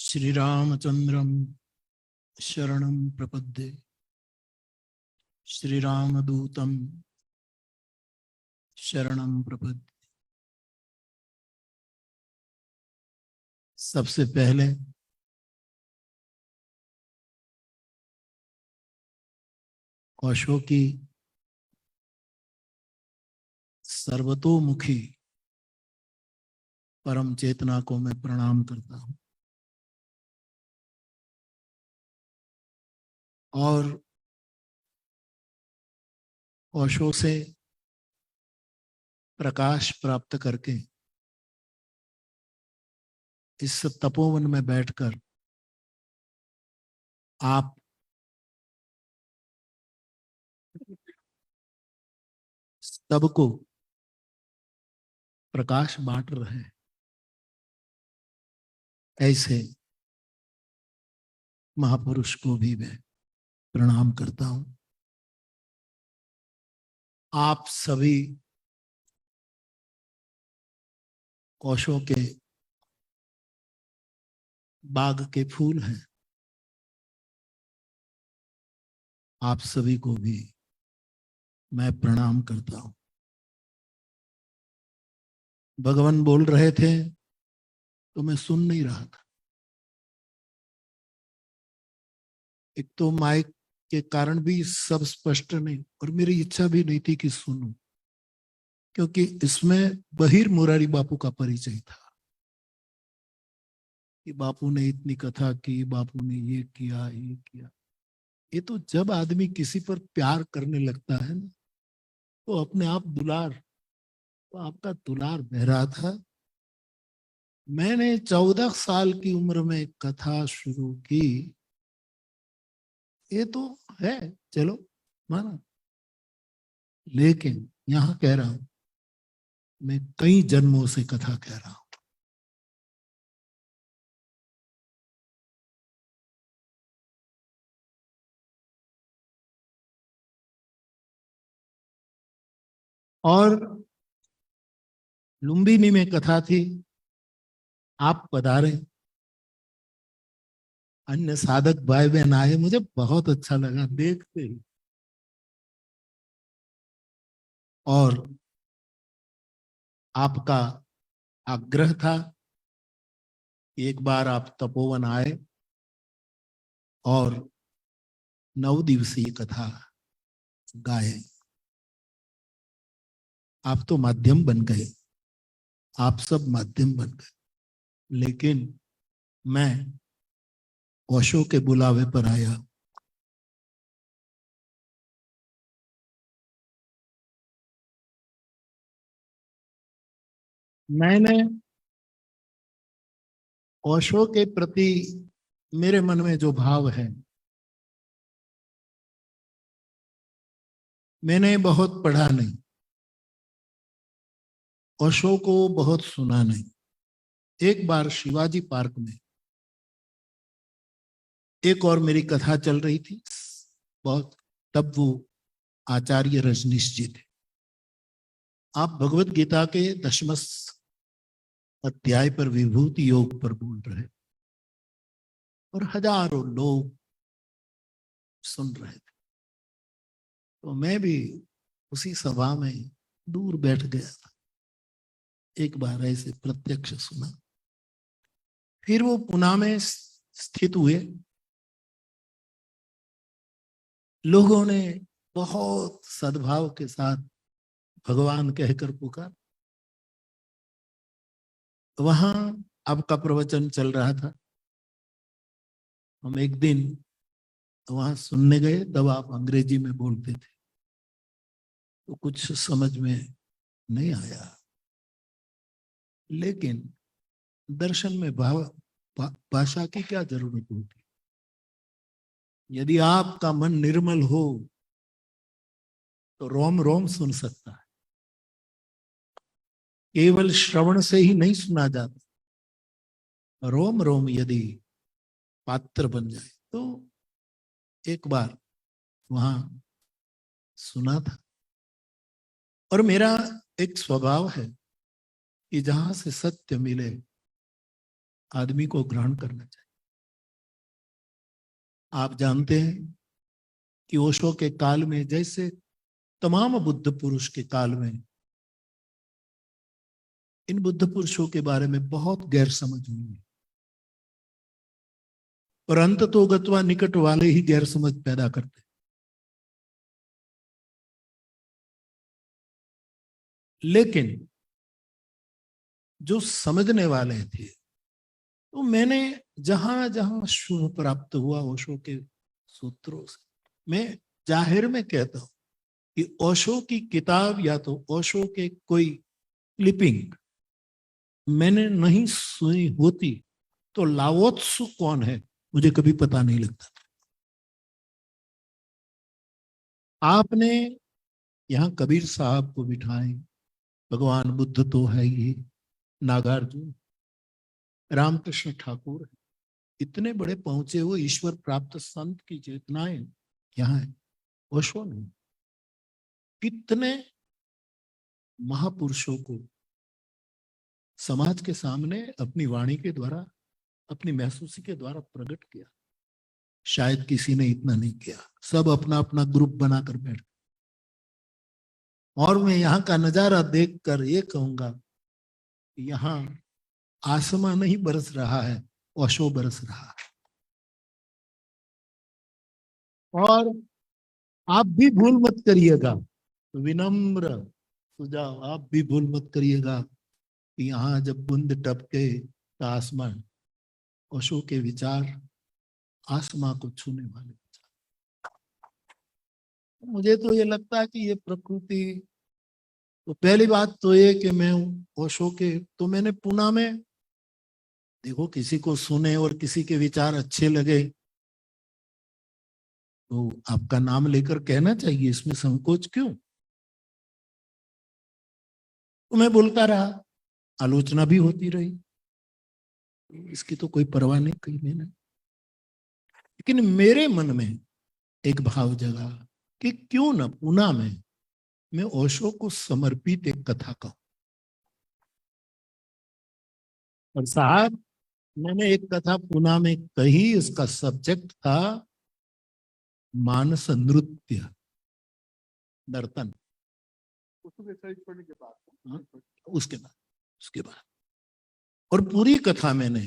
श्रीरामचंद्रं शरणं प्रपद्ये श्रीरामदूतं शरणं प्रपद्ये। सबसे पहले ओशो की सर्वतोमुखी परम चेतना को मैं प्रणाम करता हूं और ओशो से प्रकाश प्राप्त करके इस तपोवन में बैठकर आप सबको प्रकाश बांट रहे हैं, ऐसे महापुरुष को भी मैं प्रणाम करता हूं। आप सभी ओशो के बाग के फूल हैं। आप सभी को भी मैं प्रणाम करता हूं। भगवान बोल रहे थे तो मैं सुन नहीं रहा था। एक तो माइक के कारण भी सब स्पष्ट नहीं, और मेरी इच्छा भी नहीं थी कि सुनूं, क्योंकि इसमें बहिर मुरारी बापू का परिचय था कि बापू ने इतनी कथा की, बापू ने ये किया ये किया। ये तो जब आदमी किसी पर प्यार करने लगता है ना, तो अपने आप दुलार, तो आपका दुलार बह रहा था। मैंने 14 साल की उम्र में कथा शुरू की, ये तो है, चलो माना, लेकिन यहां कह रहा हूं, मैं कई जन्मों से कथा कह रहा हूं। और लुम्बिनी में कथा थी, आप पधारे, अन्य साधक भाई बहन आए, मुझे बहुत अच्छा लगा देखते ही। और आपका आग्रह था कि एक बार आप तपोवन आए और 9 दिवसीय कथा गाए। आप तो माध्यम बन गए, आप सब माध्यम बन गए, लेकिन मैं ओशो के बुलावे पर आया। मैंने ओशो के प्रति मेरे मन में जो भाव है, मैंने बहुत पढ़ा नहीं, ओशो को बहुत सुना नहीं। एक बार शिवाजी पार्क में एक और मेरी कथा चल रही थी बहुत, तब वो आचार्य रजनीश जी थे। आप भगवत गीता के 10वें अध्याय पर विभूति योग पर बोल रहे और हजारों लोग सुन रहे थे। तो मैं भी उसी सभा में दूर बैठ गया था। एक बार ऐसे प्रत्यक्ष सुना। फिर वो पुणे में स्थित हुए। लोगों ने बहुत सद्भाव के साथ भगवान कहकर पुकार। वहां आपका प्रवचन चल रहा था। हम एक दिन वहां सुनने गए, तब आप अंग्रेजी में बोलते थे, तो कुछ समझ में नहीं आया, लेकिन दर्शन में भाषा की क्या जरूरत होती। यदि आपका मन निर्मल हो तो रोम रोम सुन सकता है। केवल श्रवण से ही नहीं सुना जाता, रोम रोम यदि पात्र बन जाए। तो एक बार वहां सुना था, और मेरा एक स्वभाव है कि जहां से सत्य मिले आदमी को ग्रहण करना चाहिए। आप जानते हैं कि ओशो के काल में, जैसे तमाम बुद्ध पुरुष के काल में, इन बुद्ध पुरुषों के बारे में बहुत गैर समझ हुई है, और अंत तो गत्वा निकट वाले ही गैर समझ पैदा करते। लेकिन जो समझने वाले थे, तो मैंने जहां जहां शुभ प्राप्त हुआ ओशो के सूत्रों से, मैं जाहिर में कहता हूं कि ओशो की किताब या तो ओशो के कोई क्लिपिंग मैंने नहीं सुनी होती तो लाओत्सु कौन है मुझे कभी पता नहीं लगता। आपने यहाँ कबीर साहब को बिठाएं, भगवान बुद्ध तो है ही, नागार्जुन, रामकृष्ण ठाकुर, इतने बड़े पहुंचे हुए ईश्वर प्राप्त संत की चेतनाएं यहाँ है। ओशो ने कितने महापुरुषों को समाज के सामने अपनी वाणी के द्वारा, अपनी महसूसी के द्वारा प्रकट किया। शायद किसी ने इतना नहीं किया, सब अपना अपना ग्रुप बनाकर बैठ। और मैं यहाँ का नजारा देखकर ये कहूंगा, यहाँ आसमां नहीं बरस रहा है, ओशो बरस रहा है। और आप भी भूल मत करिएगा, विनम्र सुझाव, आप भी भूल मत करिएगा कि यहाँ जब बूंद टपके तो आसमान, ओशो के विचार आसमां को छूने वाले विचार। मुझे तो ये लगता है कि ये प्रकृति, तो पहली बात तो ये कि मैं ओशो के, तो मैंने पुणे में, देखो किसी को सुने और किसी के विचार अच्छे लगे तो आपका नाम लेकर कहना चाहिए, इसमें संकोच क्यों। तो मैं बोलता रहा, आलोचना भी होती रही, इसकी तो कोई परवाह नहीं की मैंने। लेकिन मेरे मन में एक भाव जगा कि क्यों न पुणे में मैं ओशो को समर्पित एक कथा कहूं। और साहब, मैंने एक कथा पुणे में कही, इसका सब्जेक्ट था मानस नृत्य, नर्तन। हाँ, उसके बाद और पूरी कथा मैंने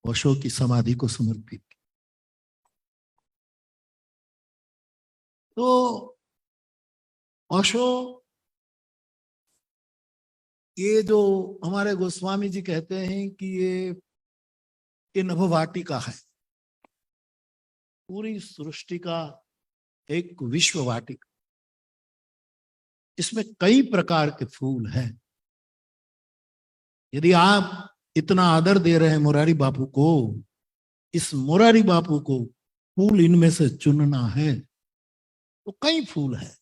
ओशो की समाधि को समर्पित की। तो ओशो, ये जो हमारे गोस्वामी जी कहते हैं कि ये नभवाटिका है, पूरी सृष्टि का एक विश्व वाटिका। इसमें कई प्रकार के फूल हैं। यदि आप इतना आदर दे रहे हैं मुरारी बापू को, इस मुरारी बापू को फूल इनमें से चुनना है तो कई फूल है,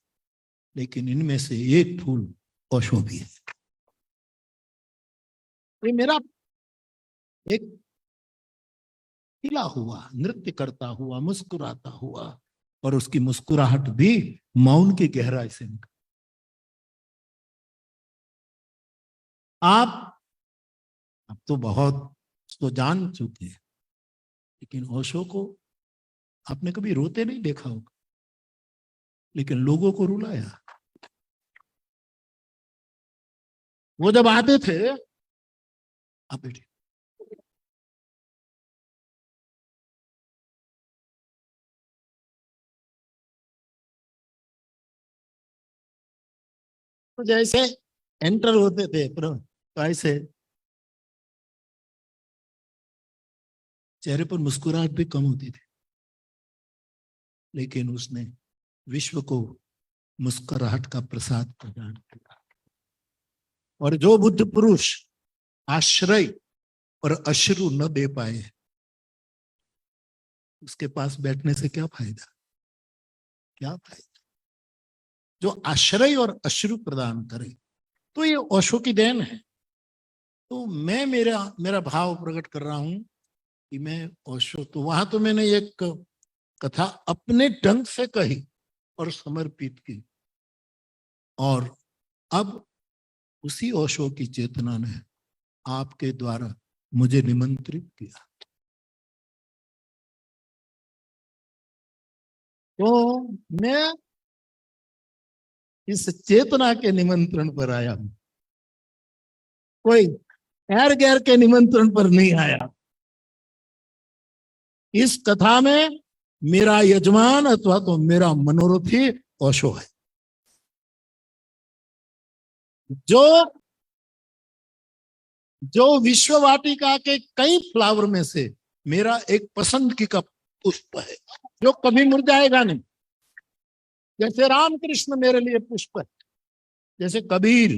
लेकिन इनमें से एक फूल ओशो भी है। ये मेरा एक खिला हुआ, नृत्य करता हुआ, मुस्कुराता हुआ, और उसकी मुस्कुराहट भी मौन की गहराई से निकल। आप अब तो बहुत उसको जान चुके हैं, लेकिन ओशो को आपने कभी रोते नहीं देखा होगा, लेकिन लोगों को रुलाया। वो जब आते थे, आप बैठिए, तो जैसे एंटर होते थे तो ऐसे चेहरे पर मुस्कुराहट भी कम होती थी, लेकिन उसने विश्व को मुस्कुराहट का प्रसाद प्रदान किया। और जो बुद्ध पुरुष आश्रय और अश्रु न दे पाए, उसके पास बैठने से क्या फायदा, क्या फायदा। जो आश्रय और अश्रु प्रदान करे, तो ये ओशो की देन है। तो मैं मेरा मेरा भाव प्रकट कर रहा हूं कि मैं ओशो, तो वहां तो मैंने एक कथा अपने ढंग से कही और समर्पित की, और अब उसी ओशो की चेतना ने आपके द्वारा मुझे निमंत्रित किया। तो मैं इस चेतना के निमंत्रण पर आया हूं, कोई एर गैर के निमंत्रण पर नहीं आया। इस कथा में मेरा यजमान अथवा तो मेरा मनोरथी ओशो है, जो विश्व वाटिका के कई फ्लावर में से मेरा एक पसंद की का पुष्प है, जो कभी मुरझाएगा नहीं। जैसे रामकृष्ण मेरे लिए पुष्प है, जैसे कबीर,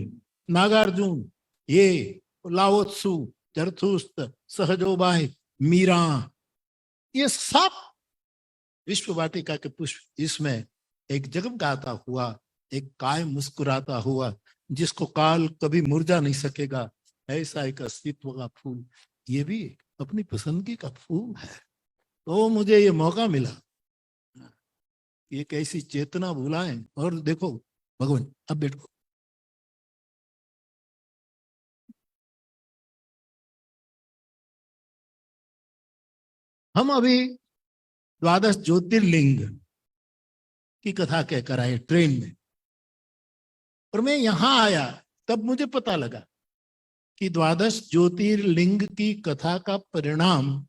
नागार्जुन, ये लाओत्सु, जरथुस्त्र, सहजोबाई, मीरा, ये सब विश्व वाटिका के पुष्प। इसमें एक जगमगाता हुआ, एक कायम मुस्कुराता हुआ, जिसको काल कभी मुरझा नहीं सकेगा, ऐसा एक अस्तित्व का फूल, ये भी अपनी पसंदगी का फूल है। तो मुझे ये मौका मिला, एक ऐसी चेतना बुलाएं। और देखो भगवान, अब बैठो, हम अभी द्वादश ज्योतिर्लिंग की कथा कहकर आए ट्रेन में, और मैं यहां आया तब मुझे पता लगा कि द्वादश ज्योतिर्लिंग की कथा का परिणाम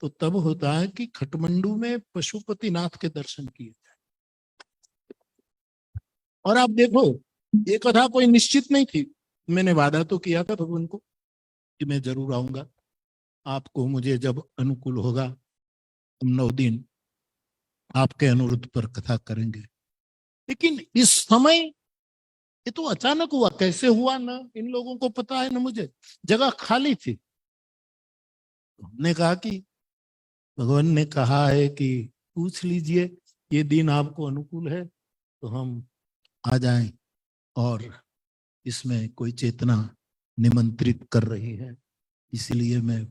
तो तब होता है कि खटमंडू में पशुपतिनाथ के दर्शन किए जाए। और आप देखो, ये कथा कोई निश्चित नहीं थी। मैंने वादा तो किया था भगवान को कि मैं जरूर आऊंगा, आपको मुझे जब अनुकूल होगा हम 9 दिन आपके अनुरोध पर कथा करेंगे। लेकिन इस समय ये तो अचानक हुआ, कैसे हुआ ना इन लोगों को पता है ना मुझे। जगह खाली थी, हमने कहा कि भगवान ने कहा है कि पूछ लीजिए ये दिन आपको अनुकूल है तो हम आ जाएं, और इसमें कोई चेतना निमंत्रित कर रही है, इसलिए मैं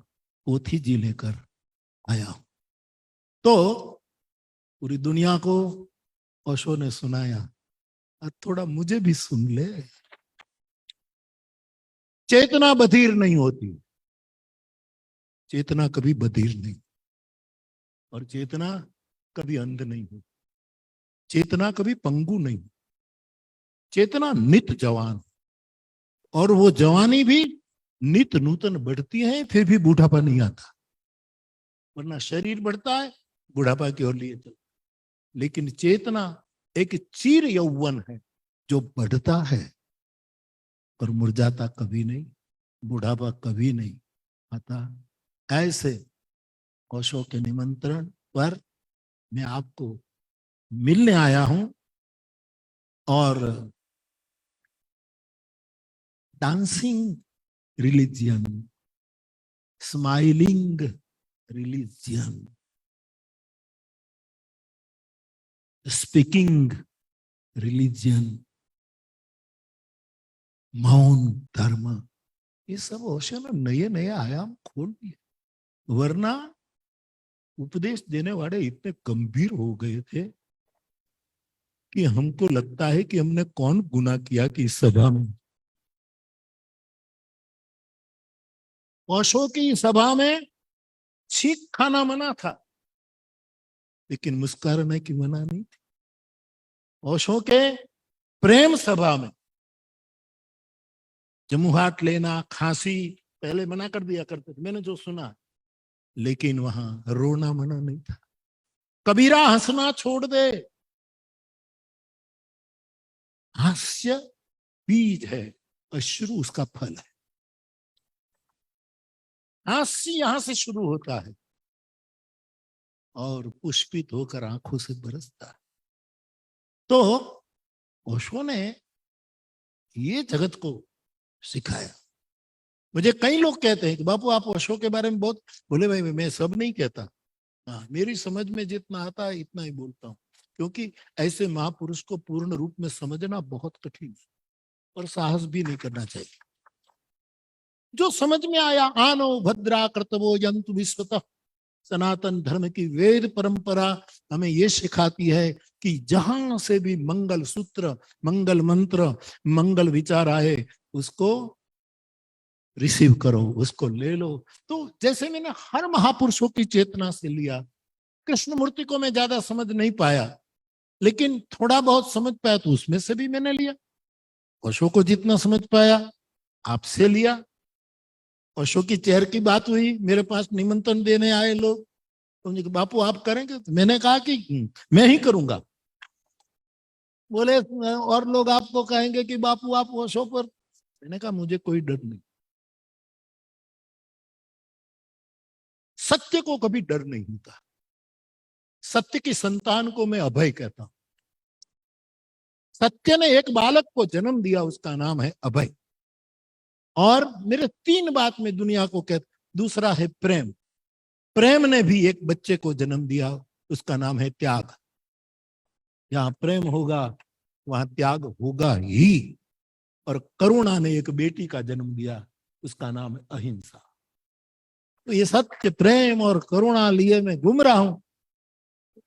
पोथी जी लेकर आया हूं। तो पूरी दुनिया को ओशो ने सुनाया, और थोड़ा मुझे भी सुन ले। चेतना बधिर नहीं होती, चेतना कभी बधिर नहीं, और चेतना कभी अंध नहीं होती, चेतना कभी पंगु नहीं, चेतना नित जवान, और वो जवानी भी नित नूतन बढ़ती है, फिर भी बूढ़ापा नहीं आता। वरना शरीर बढ़ता है, बुढ़ापा की ओर लिए चलता, लेकिन चेतना एक चीर यौवन है जो बढ़ता है और मुरझाता कभी नहीं, बुढ़ापा कभी नहीं आता। ऐसे ओशो के निमंत्रण पर मैं आपको मिलने आया हूं, और dancing religion, smiling religion, speaking religion, मौन धर्म, ये सब ओशो ने नए नए आयाम खोल दिए। वरना उपदेश देने वाले इतने गंभीर हो गए थे कि हमको लगता है कि हमने कौन गुनाह किया कि इस सभा में, ओशो की सभा में छींक खाना मना था, लेकिन मुस्कुराने की मना नहीं थी। ओशो के प्रेम सभा में जमुहाट लेना, खांसी पहले मना कर दिया करते थे, मैंने जो सुना, लेकिन वहां रोना मना नहीं था। कबीरा हंसना छोड़ दे, हास्य बीज है, अश्रु उसका फल है। हास्य यहां से शुरू होता है और पुष्पित होकर आंखों से बरसता है। तो ओशो ने ये जगत को सिखाया। मुझे कई लोग कहते हैं कि बापू आप ओशो के बारे में बहुत बोले। भाई मैं सब नहीं कहता, हाँ मेरी समझ में जितना आता है इतना ही बोलता हूँ, क्योंकि ऐसे महापुरुष को पूर्ण रूप में समझना बहुत कठिन है और साहस भी नहीं करना चाहिए। जो समझ में आया, आनो भद्रा कर्तव्यो यंतु विश्वतः, सनातन धर्म की वेद परंपरा हमें ये सिखाती है कि जहां से भी मंगल सूत्र, मंगल मंत्र, मंगल विचार आए उसको रिसीव करो, उसको ले लो। तो जैसे मैंने हर महापुरुषों की चेतना से लिया, कृष्णमूर्ति को मैं ज्यादा समझ नहीं पाया, लेकिन थोड़ा बहुत समझ पाया तो उसमें से भी मैंने लिया। ओशो को जितना समझ पाया आपसे लिया। ओशो की चेयर की बात हुई, मेरे पास निमंत्रण देने आए लोग, तो मुझे बापू आप करेंगे? तो मैंने कहा कि मैं ही करूंगा। बोले और लोग आपको कहेंगे कि बापू आप ओशो पर। मैंने कहा मुझे कोई डर नहीं, सत्य को कभी डर नहीं होता। सत्य की संतान को मैं अभय कहता हूं। सत्य ने एक बालक को जन्म दिया, उसका नाम है अभय। और मेरे 3 बात में दुनिया को कहता, दूसरा है प्रेम। प्रेम ने भी एक बच्चे को जन्म दिया, उसका नाम है त्याग। जहां प्रेम होगा वहां त्याग होगा ही। और करुणा ने एक बेटी का जन्म दिया, उसका नाम है अहिंसा। तो ये सत्य प्रेम और करुणा लिए मैं घूम रहा हूं।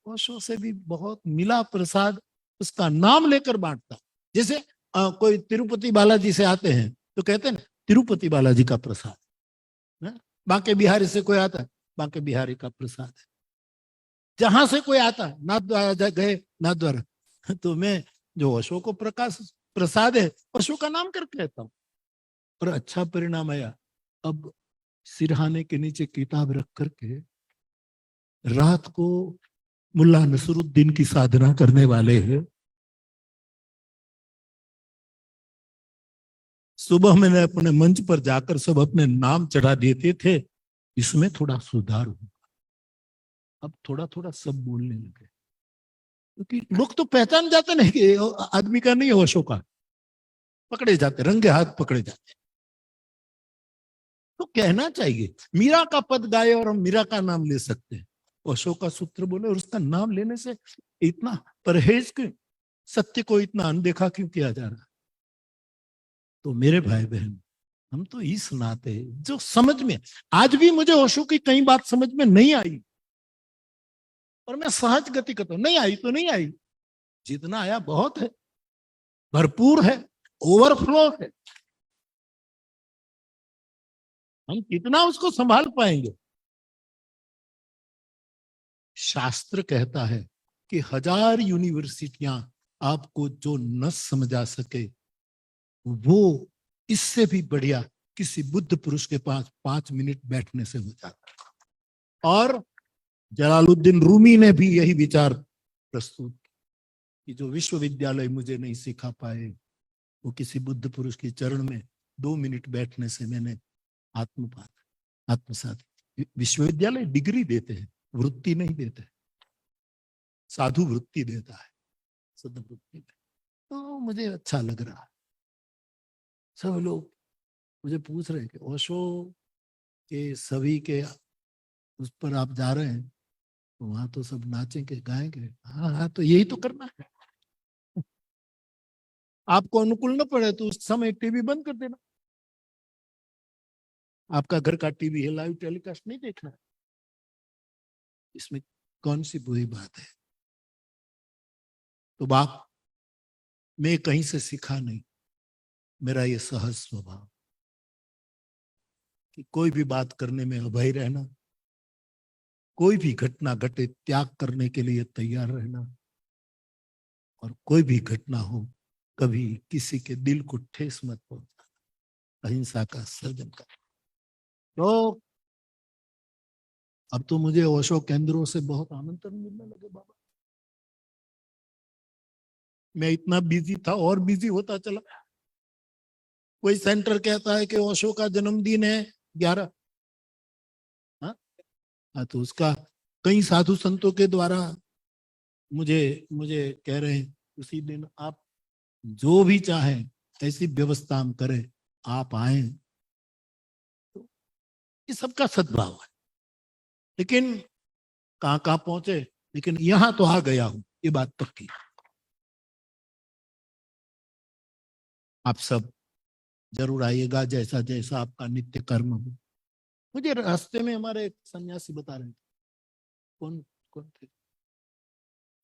ओशो से भी बहुत मिला प्रसाद, उसका नाम लेकर बांटता। जैसे कोई तिरुपति बालाजी से आते हैं तो कहते हैं ना तिरुपति बालाजी का प्रसाद है। बांके बिहारी से कोई आता है, बांके बिहारी का प्रसाद है। जहां से कोई आता है, नाथ द्वारा गए नाथ द्वारा, तो मैं जो ओशो को प्रकाश प्रसाद है ओशो का नाम करके कहता हूं। और अच्छा परिणाम आया। अब सिरहाने के नीचे किताब रख करके रात को मुल्ला नसरुद्दीन की साधना करने वाले हैं। सुबह मैंने अपने मंच पर जाकर सब अपने नाम चढ़ा देते थे। इसमें थोड़ा सुधार हुआ, अब थोड़ा थोड़ा सब बोलने लगे, क्योंकि लोग तो पहचान जाते नहीं कि आदमी का नहीं है ओशो का। पकड़े जाते, रंगे हाथ पकड़े जाते। तो कहना चाहिए मीरा का पद गाए और हम मीरा का नाम ले सकते हैं, ओशो का सूत्र बोले और उसका नाम लेने से इतना परहेज क्यों? सत्य को इतना अनदेखा क्यों किया जा रहा? तो मेरे भाई बहन, हम तो इस नाते जो समझ में, आज भी मुझे ओशो की कई बात समझ में नहीं आई और मैं सहज गति करता हूं, नहीं आई तो नहीं आई, जितना आया बहुत है, भरपूर है, ओवरफ्लो है। हम कितना उसको संभाल पाएंगे? शास्त्र कहता है कि 1000 यूनिवर्सिटियां आपको जो न समझा सके, वो इससे भी बढ़िया किसी बुद्ध पुरुष के पास 5 मिनट बैठने से हो जाता। और जलालुद्दीन रूमी ने भी यही विचार प्रस्तुत कि जो विश्वविद्यालय मुझे नहीं सिखा पाए, वो किसी बुद्ध पुरुष के चरण में 2 मिनट बैठने से मैंने आत्मसात। विश्वविद्यालय डिग्री देते हैं, वृत्ति नहीं देते। साधु वृत्ति देता है, सद्वृत्ति। तो मुझे अच्छा लग रहा है। सब लोग मुझे पूछ रहे हैं कि ओशो के सभी के उस पर आप जा रहे हैं, तो वहां तो सब नाचेंगे गाएंगे। हाँ हाँ, तो यही तो करना है। आपको अनुकूल न पड़े तो उस समय टीवी बंद कर देना। आपका घर का टीवी है, लाइव टेलीकास्ट नहीं देखना है, इसमें कौन सी बुरी बात है? तो बाप, मैं कहीं से सीखा नहीं, मेरा ये सहज स्वभाव कि कोई भी बात करने में अभय रहना, कोई भी घटना घटे त्याग करने के लिए तैयार रहना, और कोई भी घटना हो कभी किसी के दिल को ठेस मत पहुंचाना, अहिंसा का सर्जन कर। तो अब तो मुझे ओशो केंद्रों से बहुत आमंत्रण मिलने लगे बाबा। मैं इतना बिजी था और बिजी होता चला। कोई सेंटर कहता है कि ओशो का जन्मदिन है 11, हाँ तो उसका कई साधु संतों के द्वारा मुझे मुझे कह रहे हैं उसी दिन आप जो भी चाहें ऐसी व्यवस्था हम करें, आप आए। तो ये सबका सद्भाव है। लेकिन कहां कहां पहुंचे, लेकिन यहां तो आ गया हूं, ये बात पक्की। आप सब जरूर आइएगा, जैसा जैसा आपका नित्य कर्म हो। मुझे रास्ते में हमारे एक सन्यासी बता रहे थे, कौन कौन थे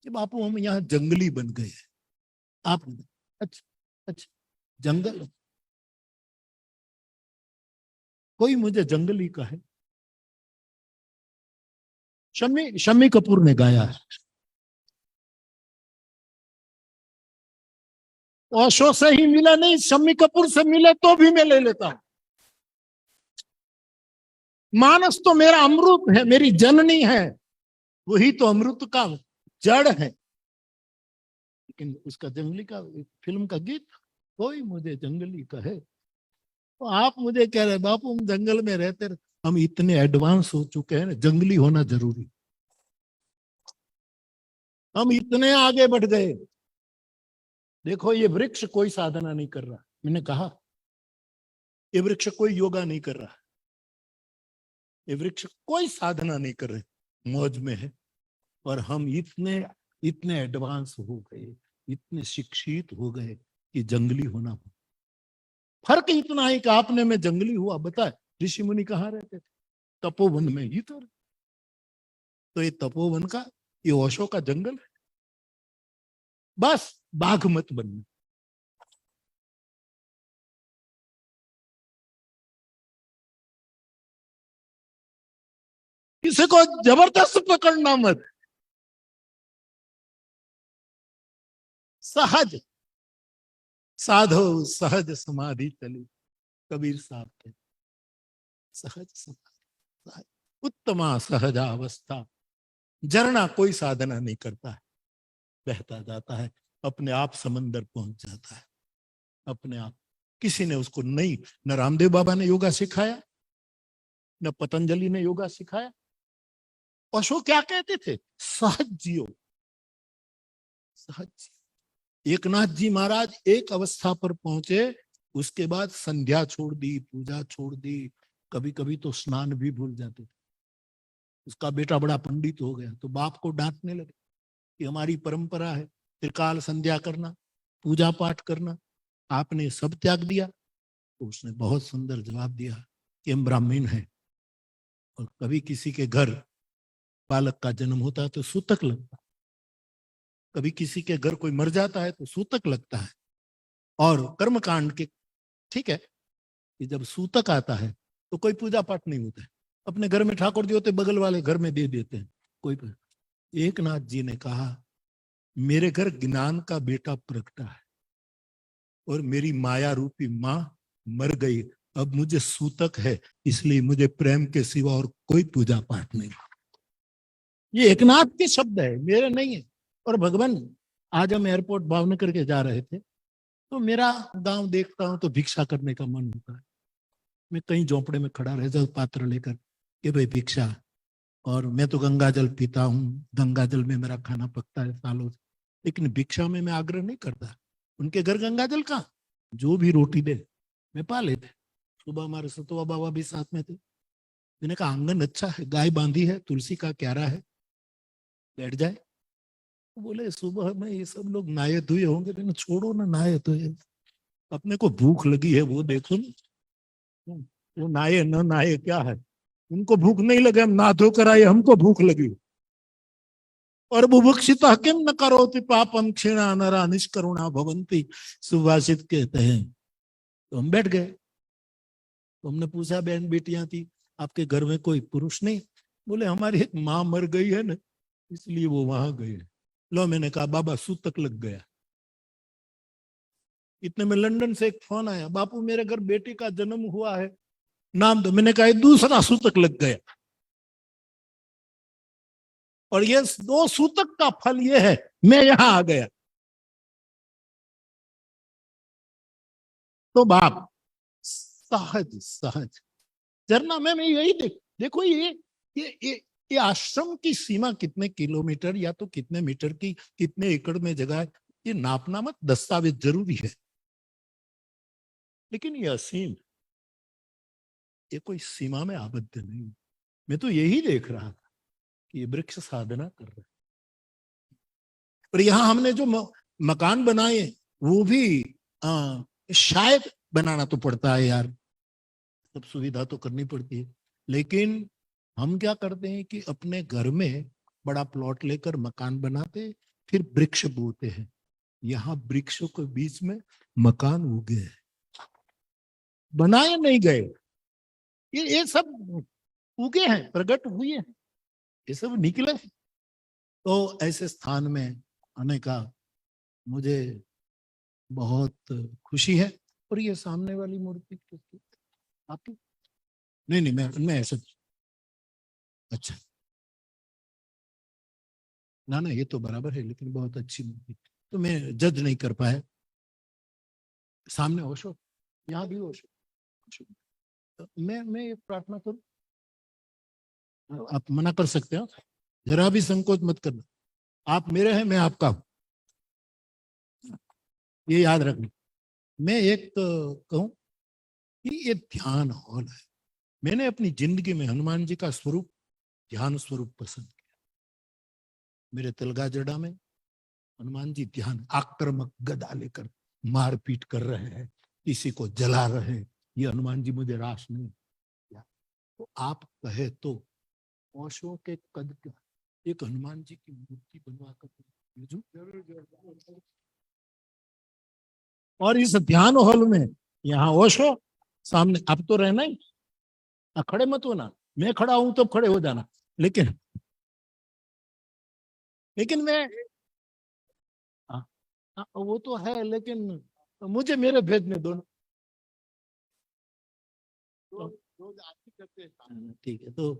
कि बापू हम यहाँ जंगली बन गए हैं। आप अच्छा अच्छा, जंगल, कोई मुझे जंगली कहे, शम्मी कपूर ने गाया है। ओशो से ही मिला नहीं, शम्मी कपूर से मिले तो भी मैं ले लेता हूं। मानस तो मेरा अमृत है, मेरी जननी है, वही तो अमृत का जड़ है। लेकिन उसका जंगली का फिल्म का गीत, कोई मुझे जंगली कहे, तो आप मुझे कह रहे बापू हम जंगल में रहते, हम इतने एडवांस हो चुके हैं, जंगली होना जरूरी, हम इतने आगे बढ़ गए। देखो ये वृक्ष कोई साधना नहीं कर रहा, मैंने कहा ये वृक्ष कोई योगा नहीं कर रहा, ये वृक्ष कोई साधना नहीं कर रहे, मौज में है। और हम इतने इतने एडवांस हो गए, इतने शिक्षित हो गए कि जंगली होना हो। फर्क इतना है कि आपने में जंगली हुआ, बताए ऋषि मुनि कहाँ रहते थे? तपोवन में ही तो ये तपोवन का, ये ओशो का जंगल है। बस बाघ मत बनना। किसी को जबरदस्त पकड़ना मत, सहज साधो सहज समाधि चली, कबीर साहब थे। सहज समाधि, उत्तमा सहजावस्था। झरना कोई साधना नहीं करता है, बहता जाता है, अपने आप समंदर पहुंच जाता है, अपने आप। किसी ने उसको नहीं, न रामदेव बाबा ने योगा सिखाया, न पतंजलि ने योगा सिखाया। ओशो क्या कहते थे? सहज जियो, सहज जियो। एकनाथ जी महाराज एक अवस्था पर पहुंचे, उसके बाद संध्या छोड़ दी, पूजा छोड़ दी, कभी कभी तो स्नान भी भूल जाते थे। उसका बेटा बड़ा पंडित हो गया तो बाप को डांटने लगे कि हमारी परंपरा है त्रिकाल संध्या करना, पूजा पाठ करना, आपने सब त्याग दिया। तो उसने बहुत सुंदर जवाब दिया कि हम ब्राह्मण हैं, और कभी किसी के घर बालक का जन्म होता है तो सूतक लगता है, कभी किसी के घर कोई मर जाता है तो सूतक लगता है। और कर्मकांड के, ठीक है, कि जब सूतक आता है तो कोई पूजा पाठ नहीं होता है, अपने घर में ठाकुर जी होते बगल वाले घर में दे देते हैं कोई। एकनाथ जी ने कहा मेरे घर ज्ञान का बेटा प्रगटा है और मेरी माया रूपी माँ मर गई, अब मुझे सूतक है, इसलिए मुझे प्रेम के सिवा और कोई पूजा पाठ नहीं। ये एकनाथ के शब्द है, मेरे नहीं है। और भगवान, आज हम एयरपोर्ट भावनगर के जा रहे थे, तो मेरा गांव देखता हूं तो भिक्षा करने का मन होता है। मैं कहीं झोंपड़े में खड़ा रह जाऊं पात्र लेकर कि भाई भिक्षा, और मैं तो गंगा जल पीता हूँ, गंगा जल में मेरा खाना पकता है सालों से, लेकिन भिक्षा में मैं आग्रह नहीं करता। उनके घर गंगा जल का जो भी रोटी दे मैं पा लेते। सुबह हमारे सतुआ बाबा भी साथ में थे, मैंने कहा आंगन अच्छा है, गाय बांधी है, तुलसी का क्यारा है, बैठ जाए। तो बोले सुबह में ये सब लोग नहाए धोए होंगे। मैंने छोड़ो ना नहाए धोए, अपने को भूख लगी है वो देखो ना, वो नहाए न नहाए क्या है, उनको भूख नहीं लगे, हम नहा धो कर आए, हमको भूख लगी। और बुभुक्षिता किम न करोति पापम क्षीणा नरा निष्करुणा भवंती, सुभाषित कहते हैं। तो हम बैठ गए, तो हमने पूछा बहन बेटियां थी आपके घर में कोई पुरुष नहीं? बोले हमारी एक माँ मर गई है ना, इसलिए वो वहां गए। लो, मैंने कहा बाबा सूतक लग गया। इतने में लंदन से एक फोन आया, बापू मेरे घर बेटी का जन्म हुआ है, नाम दो। मैंने कहा दूसरा सूतक लग गया। और ये दो सूतक का फल ये है, मैं यहां आ गया। तो बाप सहज सहज झरना में मैं यही देखो ये आश्रम की सीमा कितने किलोमीटर या तो कितने मीटर की, कितने एकड़ में जगह है, ये नापना मत, दस्तावेज जरूरी है, लेकिन ये असीम, ये कोई सीमा में आबद्ध नहीं। मैं तो यही देख रहा था कि ये वृक्ष साधना कर रहे, और यहां हमने जो मकान बनाए वो भी शायद बनाना तो पड़ता है यार, सब सुविधा तो करनी पड़ती है, लेकिन हम क्या करते हैं कि अपने घर में बड़ा प्लॉट लेकर मकान बनाते, फिर वृक्ष बोते हैं। यहाँ वृक्षों के बीच में मकान उगे हैं, बनाए नहीं गए, ये सब उगे हैं, प्रकट हुए हैं। ये सब निकले। तो ऐसे स्थान में आने का मुझे बहुत खुशी है। और ये सामने वाली मूर्ति आपकी? नहीं नहीं, मैं ऐसा, अच्छा ना ना, ये तो बराबर है, लेकिन बहुत अच्छी मूर्ति, तो मैं जज नहीं कर पाया। सामने ओशो, यहाँ भी ओशो। तो मैं ये प्रार्थना करूं, आप मना कर सकते हो, जरा भी संकोच मत करना। आप मेरे हैं, मैं आपका हूं, ये याद रखना। मैं एक कहूं कि ये ध्यान हॉल है। मैंने अपनी जिंदगी में हनुमान जी का स्वरूप, ध्यान स्वरूप पसंद किया। मेरे तिलगा जड़ा में हनुमान जी ध्यान, आक्रामक गदा लेकर मारपीट कर रहे हैं, किसी को जला रहे हैं, ये हनुमान जी मुझे रास नहीं किया। तो आप कहे तो ओशो के कद का एक हनुमान जी की मूर्ति बनवा कर और इस ध्यान हॉल में, यहाँ ओशो सामने, अब तो रहना ही, खड़े मत होना, मैं खड़ा हूं तो खड़े हो जाना, लेकिन मैं, हाँ, वो तो है, लेकिन मुझे मेरे भेद में दोनों, ठीक है। तो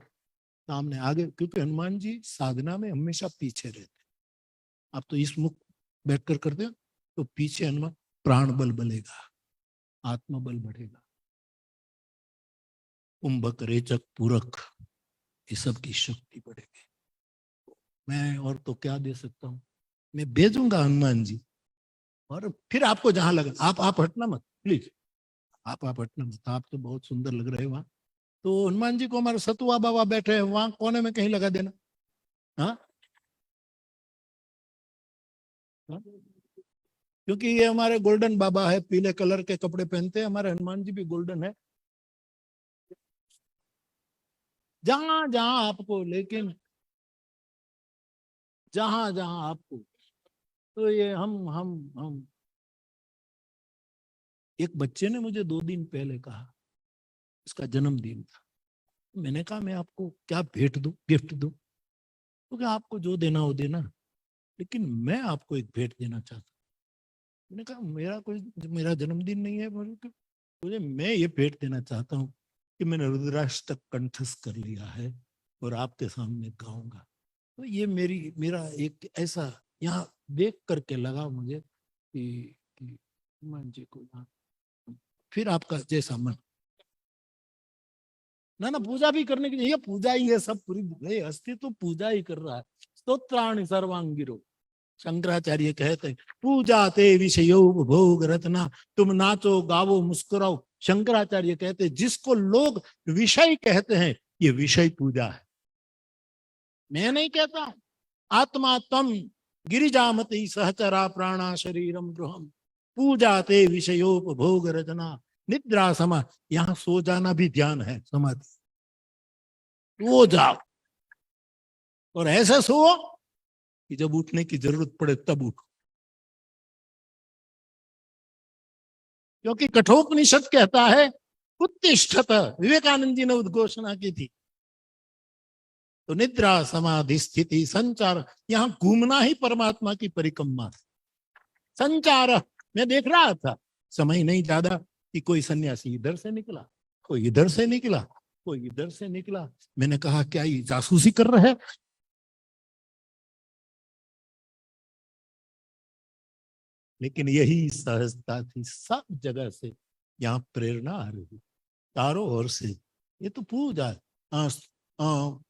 सामने आगे, क्योंकि हनुमान जी साधना में हमेशा पीछे रहते। आप तो इस मुख बैठकर करते हो, तो पीछे हनुमान, प्राण बल बढ़ेगा, आत्मा बल बढ़ेगा, कुंभक रेचक पूरक, ये सब की शक्ति बढ़ेगी। मैं और तो क्या दे सकता हूँ, मैं भेजूंगा हनुमान जी। और फिर आपको जहां लगे, आप हटना मत प्लीज, आप हटना मत, आप तो बहुत सुंदर लग रहे हो वहां। तो हनुमान जी को हमारे सतुआ बाबा बैठे हैं वहां कोने में कहीं लगा देना। हाँ, हाँ? क्योंकि ये हमारे गोल्डन बाबा है, पीले कलर के कपड़े पहनते हैं, हमारे हनुमान जी भी गोल्डन है। जहां जहां आपको, लेकिन जहां जहां आपको, तो ये हम एक बच्चे ने मुझे 2 दिन पहले कहा, इसका जन्मदिन था, मैंने कहा मैं आपको क्या भेंट दूं, गिफ्ट दूं, क्योंकि आपको जो देना हो देना, लेकिन मैं आपको एक भेंट देना चाहता हूँ। मैंने कहा मेरा जन्मदिन नहीं है, मुझे मैं ये भेंट देना चाहता हूँ कि मैंने रुद्राष्टक कंठस्थ कर लिया है और आपके सामने गाऊंगा। तो ये मेरा एक ऐसा यहाँ देख करके लगा मुझे कि हनुमान जी को यहाँ, फिर आपका जैसा मन, ना ना, पूजा भी करने की, ये पूजा ही है, सब पूरी अस्तित्व पूजा ही कर रहा है। स्तोत्राणि सर्वांगिरो, शंकराचार्य कहते हैं, पूजा ते विषयो भोग रत्ना, तुम नाचो गावो मुस्कुराओ। शंकराचार्य कहते हैं, जिसको लोग विषय कहते हैं, ये विषय पूजा है। मैं नहीं कहता। आत्मा तम गिरिजामति सहचरा प्राणा शरीरम गृहम, पूजा ते विषयोपभोग रचना, निद्रा समा, यहाँ सो जाना भी ध्यान है, समाधि। सो जाओ और ऐसा सो कि जब उठने की जरूरत पड़े तब उठो। क्योंकि कठोपनिषद कहता है उत्तिष्ठत, विवेकानंद जी ने उद्घोषणा की थी। तो निद्रा समाधि स्थिति संचार, यहाँ घूमना ही परमात्मा की परिक्रमा। संचार, मैं देख रहा था, समय नहीं ज्यादा, कि कोई सन्यासी इधर से निकला, कोई इधर से निकला, कोई इधर से निकला। मैंने कहा क्या ये जासूसी कर रहे हैं? लेकिन यही सहजता थी, सब जगह से यहाँ प्रेरणा आ रही, चारों ओर से। ये तो पूजा है।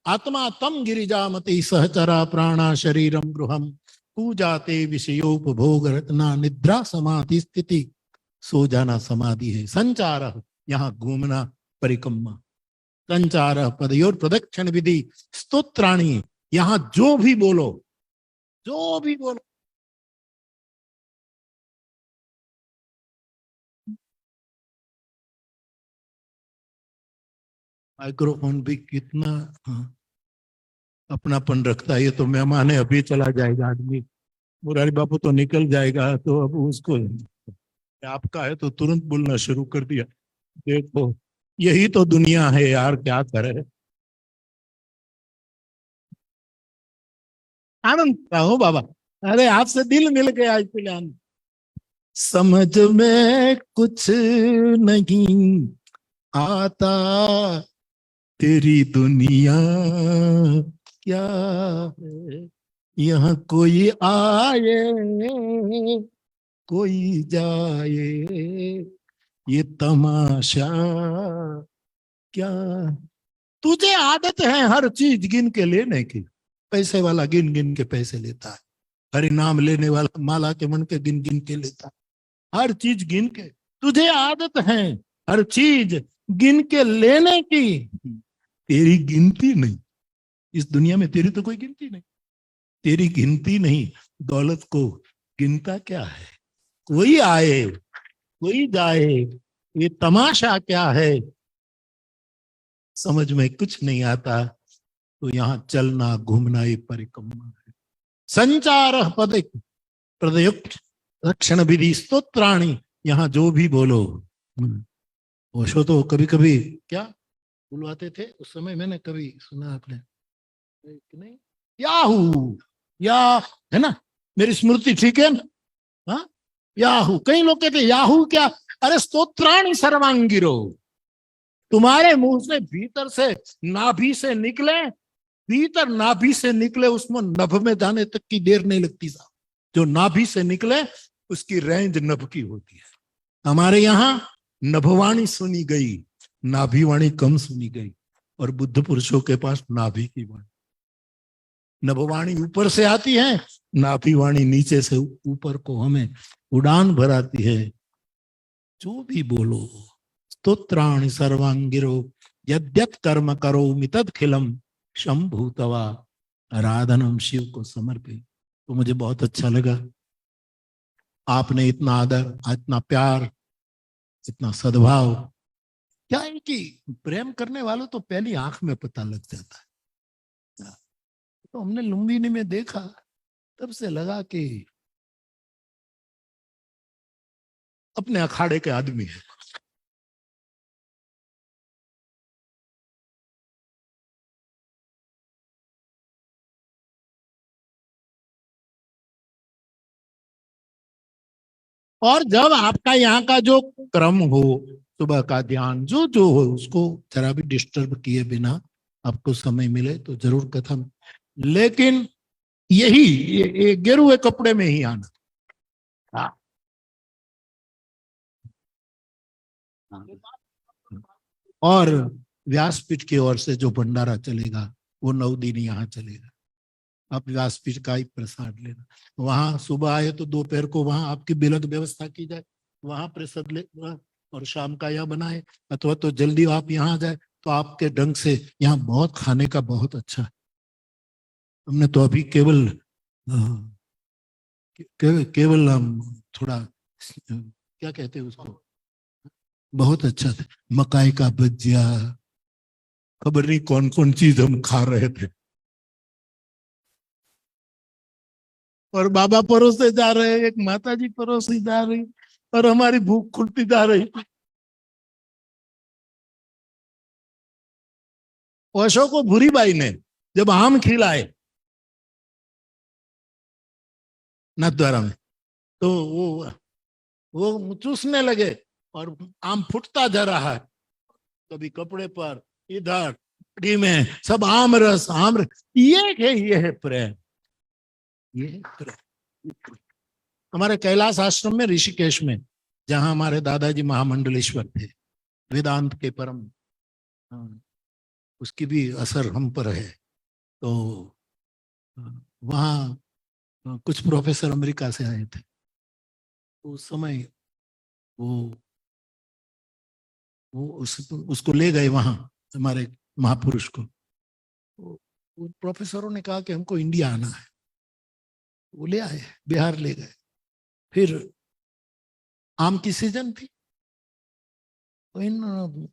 आत्मा तम गिरिजामति सहचरा प्राणा शरीरम गृहम, पूजा ते विषयोपभोग रत्ना, निद्रा समाधि स्थिति, सो जाना समाधि है। संचार, यहाँ घूमना परिक्रमा। संचार पदयोर प्रदक्षिण विधि, स्तोत्राणी, यहाँ जो भी बोलो, जो भी बोलो। माइक्रोफोन भी कितना, हाँ, अपनापन रखता है। ये तो मेहमान है, अभी चला जाएगा आदमी, मुरारी बापू तो निकल जाएगा, तो अब उसको, आपका है तो तुरंत बोलना शुरू कर दिया। देखो, यही तो दुनिया है यार, क्या करे। आनंद रहो बाबा। अरे आपसे दिल मिल गया इसलिए आनंद। समझ में कुछ नहीं आता तेरी दुनिया क्या है, यहाँ कोई आए कोई जाए, ये तमाशा क्या। तुझे आदत है हर चीज गिन के लेने की। पैसे वाला गिन गिन के पैसे लेता है, हरि नाम लेने वाला माला के मन के गिन गिन के लेता है, हर चीज गिन के। तुझे आदत है हर चीज गिन के लेने की, तेरी गिनती नहीं। इस दुनिया में तेरी तो कोई गिनती नहीं, तेरी गिनती नहीं। दौलत को गिनता क्या है, कोई आए कोई जाए, ये तमाशा क्या है, समझ में कुछ नहीं आता। तो यहाँ चलना घूमना ये परिक्रमा है। संचार पद प्रदयुक्त रक्षण विधि स्तोत्राणी, यहाँ जो भी बोलो। ओशो तो कभी कभी क्या बुलवाते थे उस समय, मैंने कभी सुना आपने नहीं, याहू या है ना, मेरी स्मृति ठीक है ना। हाँ, याहू, कई लोग कहते याहू क्या, अरे स्तोत्राणी सर्वांगिरो, तुम्हारे मुंह से भीतर से नाभि से निकले, भीतर नाभि से निकले उसमें नभ में जाने तक की देर नहीं लगती साहब। जो नाभि से निकले उसकी रेंज नभ की होती है। हमारे यहाँ नभवाणी सुनी गई, नाभिवाणी कम सुनी गई, और बुद्ध पुरुषों के पास नाभि की वाणी। नभवाणी ऊपर से आती है, नाभिवाणी नीचे से ऊपर को हमें उड़ान भराती है। जो भी बोलो, स्तोत्राणि सर्वांगिरो यद्यत कर्म करो मितद खिलम शंभूतवा, आराधनम शिव को समर्पित। तो मुझे बहुत अच्छा लगा, आपने इतना आदर, इतना प्यार, इतना सद्भाव। क्या है कि प्रेम करने वालों तो पहली आंख में पता लग जाता है। तो हमने लुम्बिनी में देखा, तब से लगा कि अपने अखाड़े के आदमी है। और जब आपका यहाँ का जो क्रम हो, सुबह का ध्यान जो जो हो, उसको जरा भी डिस्टर्ब किए बिना आपको समय मिले तो जरूर कथा। लेकिन यही ये गेरुए कपड़े में ही आना। हाँ। और व्यासपीठ की ओर से जो भंडारा चलेगा वो 9 दिन यहाँ चलेगा। आप व्यासपीठ का ही प्रसाद लेना। वहां सुबह आए तो दोपहर को वहां आपकी बिलक व्यवस्था की जाए, वहां प्रसाद ले, और शाम का यहाँ बनाए, अथवा तो जल्दी आप यहाँ आ जाए तो आपके ढंग से यहाँ बहुत खाने का बहुत अच्छा है। हमने तो अभी केवल हम थोड़ा क्या कहते हैं उसको, बहुत अच्छा था, मकाई का भजिया, खबर नहीं कौन कौन चीज हम खा रहे थे। और बाबा परोसे जा रहे, एक माता जी परोसी जा रही, और हमारी भूख खुलती जा रही। ओशो को भूरी बाई ने जब आम खिलाए नाथद्वारा में, तो वो चूसने लगे, और आम फुटता जा रहा है, कभी कपड़े पर, इधर में सब आम रस आम रस। ये है प्रेम, ये है प्रेम। हमारे कैलाश आश्रम में ऋषिकेश में, जहां हमारे दादाजी महामंडलेश्वर थे, वेदांत के परम, उसकी भी असर हम पर है। तो वहाँ कुछ प्रोफेसर अमेरिका से आए थे, उस समय उसको ले गए वहां, हमारे महापुरुष को। वो प्रोफेसरों ने कहा कि हमको इंडिया आना है, वो ले आए, बिहार ले गए। फिर आम की सीजन थी, तो इन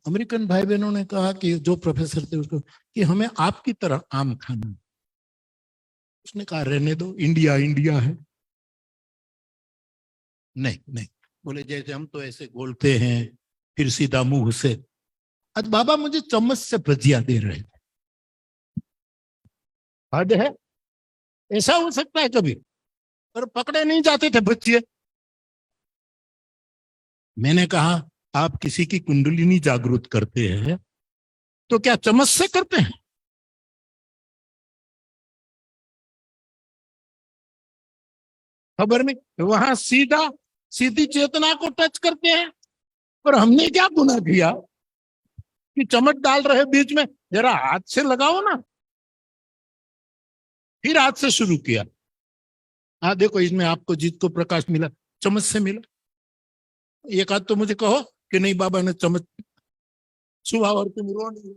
अमेरिकन भाई बहनों ने कहा कि जो प्रोफेसर थे उसको कि हमें आपकी तरह आम खाना। उसने कहा रहने दो, इंडिया इंडिया है। नहीं नहीं, बोले जैसे हम तो ऐसे बोलते हैं, फिर सीधा मुंह से। आज बाबा मुझे चम्मच से भजिया दे रहे थे, हद है। ऐसा हो सकता है कभी, पर पकड़े नहीं जाते थे बच्चे। मैंने कहा आप किसी की कुंडलिनी जागृत करते हैं तो क्या चम्मच से करते हैं? खबर नहीं, वहां सीधी चेतना को टच करते हैं। पर हमने क्या गुनाह किया कि चम्मच डाल रहे बीच में, जरा हाथ से लगाओ ना। फिर हाथ से शुरू किया। हाँ देखो, इसमें आपको जीत को प्रकाश मिला, चम्मच से मिला। एक आध तो मुझे कहो कि नहीं बाबा ने चम्मच छुआ और तुम रो नहीं।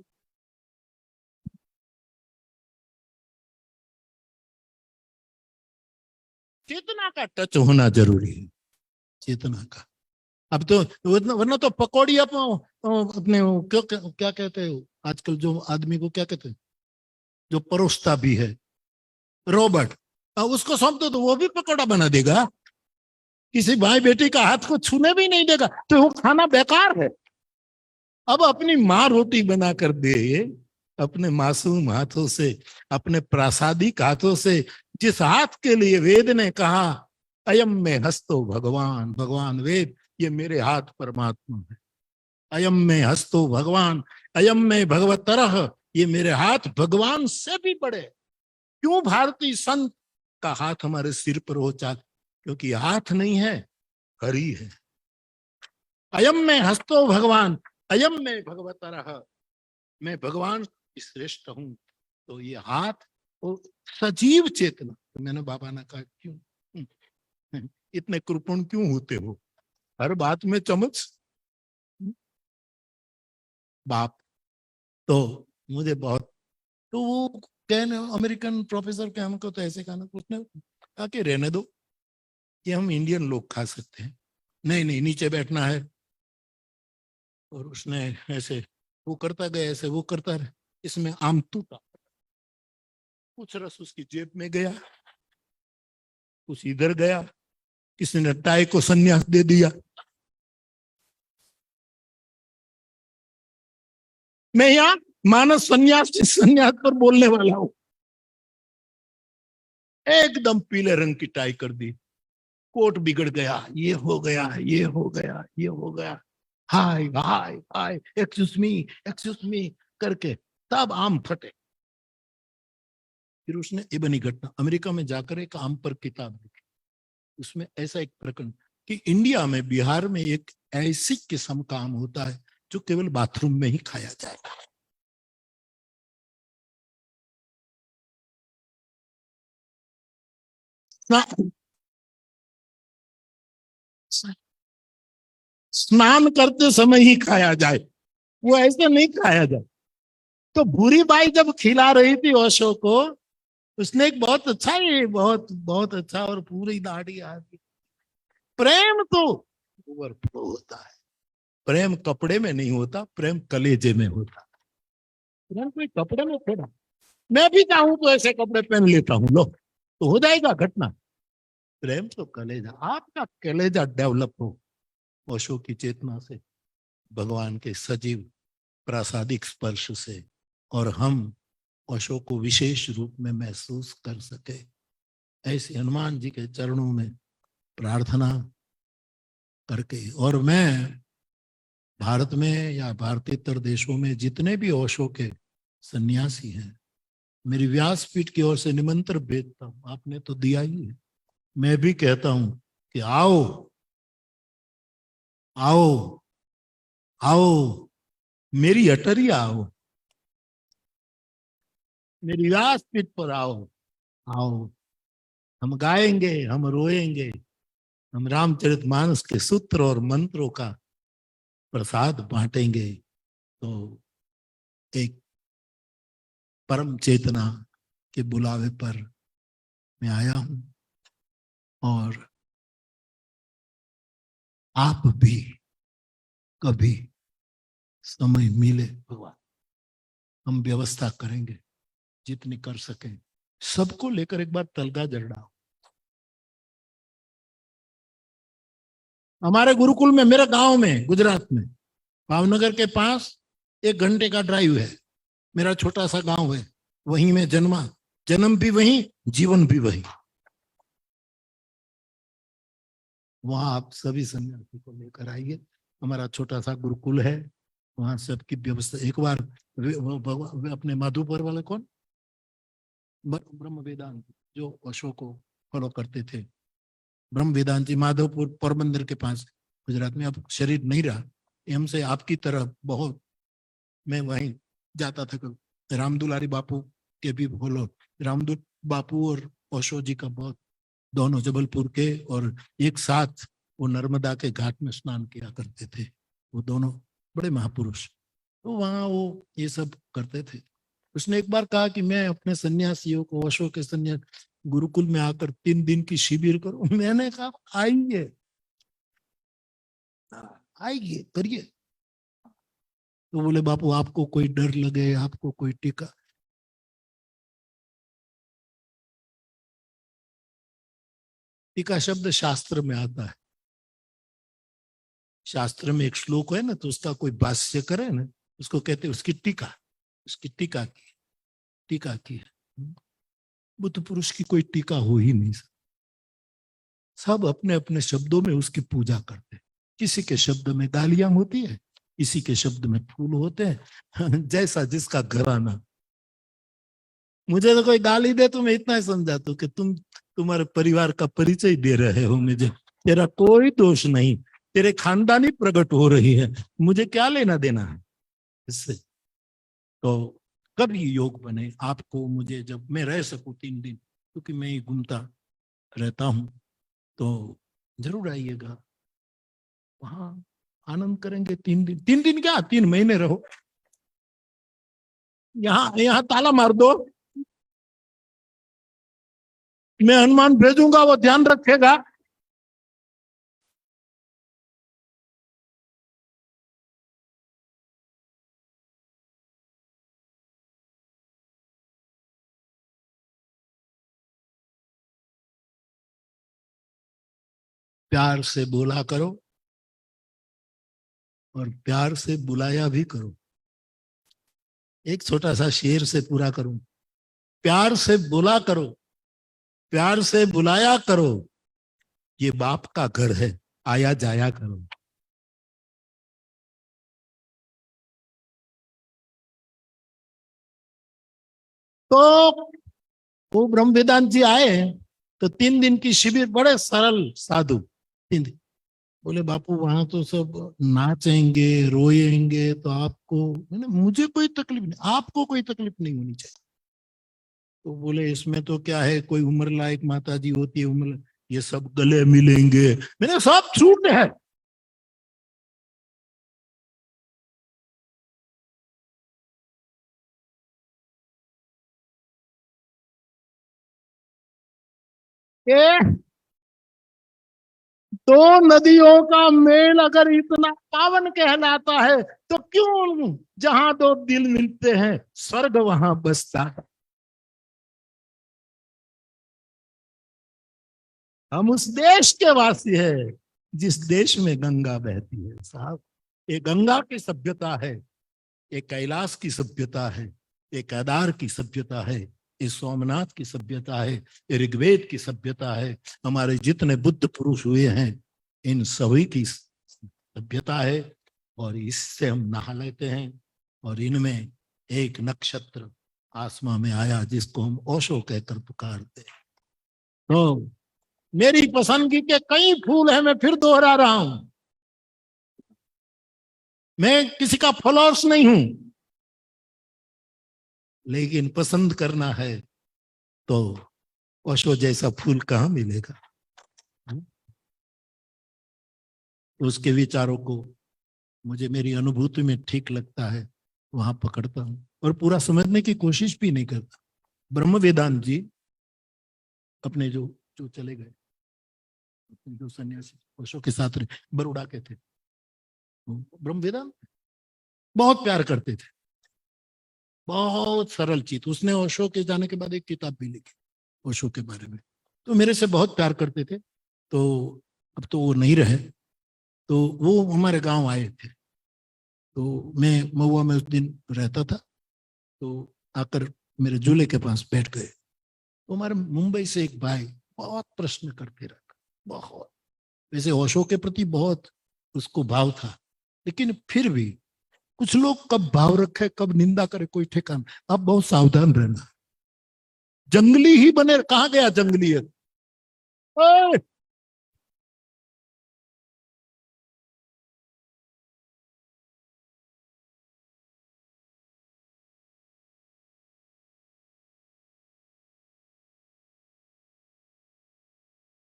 चेतना का टच होना जरूरी है, चेतना का। अब तो वरना तो पकौड़ी अपने क्या कहते हैं आजकल जो आदमी को क्या कहते हैं, जो परोसता भी है, रॉबर्ट, उसको सौंप दो तो वो भी पकौड़ा बना देगा। किसी भाई बेटी का हाथ को छूने भी नहीं देगा, तो वो खाना बेकार है। अब अपनी माँ रोटी बना कर दे, अपने मासूम हाथों से, अपने प्रासादिक हाथों से, जिस हाथ के लिए वेद ने कहा अयम में हस्तो भगवान, भगवान वेद, ये मेरे हाथ परमात्मा है। अयम में हस्तो भगवान, अयम में भगवतरह, ये मेरे हाथ भगवान से भी बड़े। क्यों भारतीय संत का हाथ हमारे सिर पर हो चाल? क्योंकि हाथ नहीं है, हरि है। अयम में हस्तो भगवान, अयम में भगवतरह, मैं भगवान की श्रेष्ठ हूं। तो ये हाथ और सजीव चेतना। तो मैंने बाबा ने कहा क्यों इतने कृपण क्यों होते हो, हर बात में चमच। बाप तो मुझे बहुत, तो वो कहने अमेरिकन प्रोफेसर के हमको तो ऐसे कहना, उसने कहा कि रहने दो, कि हम इंडियन लोग खा सकते हैं, नहीं नहीं नीचे बैठना है। और उसने ऐसे वो करता गया, ऐसे वो करता रहे, इसमें आम टूटा, कुछ रस उसकी जेब में गया, कुछ इधर गया, किसी ने टाई को संन्यास दे दिया। मैं यहाँ मानस संन्यास पर बोलने वाला हूं। एकदम पीले रंग की टाई कर दी, कोट बिगड़ गया, ये हो गया, ये हो गया, ये हो गया, हाय हाय हाय, एक्सक्यूज मी करके तब आम फटे। फिर उसने इबनी घटना अमेरिका में जाकर एक आम पर किताब लिखी, उसमें ऐसा एक प्रकरण कि इंडिया में, बिहार में एक ऐसी किस्म का आम होता है जो केवल बाथरूम में ही खाया जाएगा। स्नान करते समय ही खाया जाए, वो ऐसे नहीं खाया जाए। तो भूरी बाई जब खिला रही थी ओशो को, उसने एक बहुत अच्छा, ये बहुत बहुत अच्छा, और पूरी दाढ़ी आदि। प्रेम तो ओवरफ्लो होता है, प्रेम कपड़े में नहीं होता, प्रेम कलेजे में होता। प्रेम कोई कपड़े में थोड़ा, मैं भी चाहूं तो ऐसे कपड़े पहन लेता हूं, लो तो हो जाएगा घटना। प्रेम तो कलेजा, आपका कलेजा डेवलप हो ओशो की चेतना से, भगवान के सजीव प्रासादिक स्पर्श से, और हम ओशो को विशेष रूप में महसूस कर सके, ऐसे हनुमान जी के चरणों में प्रार्थना करके। और मैं भारत में या भारतीय देशों में जितने भी ओशो के सन्यासी हैं, मेरी व्यासपीठ की ओर से निमंत्रण भेजता हूं, आपने तो दिया ही है। मैं भी कहता हूं कि आओ आओ आओ, मेरी अटरिया आओ, मेरी व्यासपीठ पर आओ। आओ, हम गाएंगे, हम रोएंगे, हम रामचरितमानस के सूत्र और मंत्रों का प्रसाद बांटेंगे। तो एक परम चेतना के बुलावे पर मैं आया हूं, और आप भी कभी समय मिले भगवान, हम व्यवस्था करेंगे जितनी कर सके, सबको लेकर एक बार तलगा जरड़ाओ। हमारे गुरुकुल में, मेरे गांव में, गुजरात में, भावनगर के पास 1 घंटे का ड्राइव है, मेरा छोटा सा गांव है, वहीं में जन्मा, जन्म भी वही, जीवन भी वही। वहां आप सभी सन्यासी को लेकर आइए। हमारा छोटा सा गुरुकुल है, वहां सबकी व्यवस्था। एक बार वे अपने माधोपुर वाले कौन, ब्रह्म वेदांत, जो अशोक को फॉलो करते थे, ब्रह्म वेदांत जी, माधोपुर पोरबंदर के पास गुजरात में। अब शरीर नहीं रहा, हमसे आपकी तरह बहुत, मैं वहीं जाता था कभी। रामदुलारी बापू के भी फॉलो, रामदुल बापू और ओशो जी का बहुत, दोनों जबलपुर के, और एक साथ वो नर्मदा के घाट में स्नान किया करते थे, वो दोनों बड़े महापुरुष। तो वहां वो ये सब करते थे। उसने एक बार कहा कि मैं अपने सन्यासियों को, ओशो के सन्यास, गुरुकुल में आकर 3 दिन की शिविर करूं। मैंने कहा आइए, आइए करिए। तो बोले बापू आपको कोई डर लगे, आपको कोई टीका। टीका शब्द शास्त्र में आता है, शास्त्र में एक श्लोक है ना, तो उसका कोई भाष्य करे ना, उसको कहते हैं उसकी टीका, उसकी टीका की, टीका की है। बुद्ध पुरुष की कोई टीका हो ही नहीं सकती। सब अपने अपने शब्दों में उसकी पूजा करते हैं। किसी के शब्द में गालियां होती है, किसी के शब्द में फूल होते हैं, जैसा जिसका घराना। मुझे तो कोई गाली दे तो मैं इतना ही समझाता हूँ कि तुम्हारे परिवार का परिचय दे रहे हो मुझे, तेरा कोई दोष नहीं, तेरे खानदानी प्रकट हो रही है, मुझे क्या लेना देना है इससे। तो कभी योग बने आपको, मुझे, जब मैं रह सकूं 3 दिन, क्योंकि मैं ही घूमता रहता हूं, तो जरूर आइएगा, वहां आनंद करेंगे। 3 दिन, 3 दिन क्या, 3 महीने रहो। यहाँ यहाँ ताला मार दो, मैं हनुमान भेजूंगा, वो ध्यान रखेगा। प्यार से बोला करो और प्यार से बुलाया भी करो। एक छोटा सा शेर से पूरा करूं, प्यार से बोला करो, प्यार से बुलाया करो, ये बाप का घर है, आया जाया करो। तो वो ब्रह्म वेदांत जी आए, तो 3 दिन की शिविर, बड़े सरल साधु, 3 दिन। बोले बापू वहां तो सब नाचेंगे रोएंगे, तो आपको, मैंने, मुझे कोई तकलीफ नहीं, आपको कोई तकलीफ नहीं होनी चाहिए। तो बोले इसमें तो क्या है, कोई उम्र लायक माता जी होती है, उम्र, ये सब गले मिलेंगे, मैंने सब छूट है। दो नदियों का मेल अगर इतना पावन कहलाता है, तो क्यों जहां दो दिल मिलते हैं स्वर्ग वहां बसता है। हम उस देश के वासी है जिस देश में गंगा बहती है साहब। ये गंगा की सभ्यता है, ये कैलाश की सभ्यता है, ये केदार की सभ्यता है, ये सोमनाथ की सभ्यता है, ये ऋग्वेद की सभ्यता है। हमारे जितने बुद्ध पुरुष हुए हैं, इन सभी की सभ्यता है, और इससे हम नहा लेते हैं। और इनमें एक नक्षत्र आसमां में आया जिसको हम ओशो कहकर पुकारते हैं। तो मेरी पसंदगी के कई फूल हैं, मैं फिर दोहरा रहा हूं, मैं किसी का फॉलोअर्स नहीं हूं, लेकिन पसंद करना है तो ओशो जैसा फूल कहाँ मिलेगा। उसके विचारों को मुझे मेरी अनुभूति में ठीक लगता है, वहां पकड़ता हूं और पूरा समझने की कोशिश भी नहीं करता। ब्रह्म वेदांत जी अपने जो जो चले गए, जो सन्यासी ओशो के साथ रहे, बड़ौदा के थे, ब्रह्म वेदांत बहुत प्यार करते थे, बहुत सरल चीज। उसने ओशो के जाने के बाद एक किताब भी लिखी ओशो के बारे में, तो मेरे से बहुत प्यार करते थे। तो अब तो वो नहीं रहे, तो वो हमारे गांव आए थे, तो मैं महुआ में उस दिन रहता था, तो आकर मेरे झूले के पास बैठ गए। हमारे मुंबई से एक भाई बहुत प्रश्न करते रहता, बहुत, वैसे ओशो के प्रति बहुत उसको भाव था, लेकिन फिर भी कुछ लोग कब भाव रखे कब निंदा करे कोई ठिकाना। आप बहुत सावधान रहना। जंगली ही बने, कहां गया जंगलियत? ओए!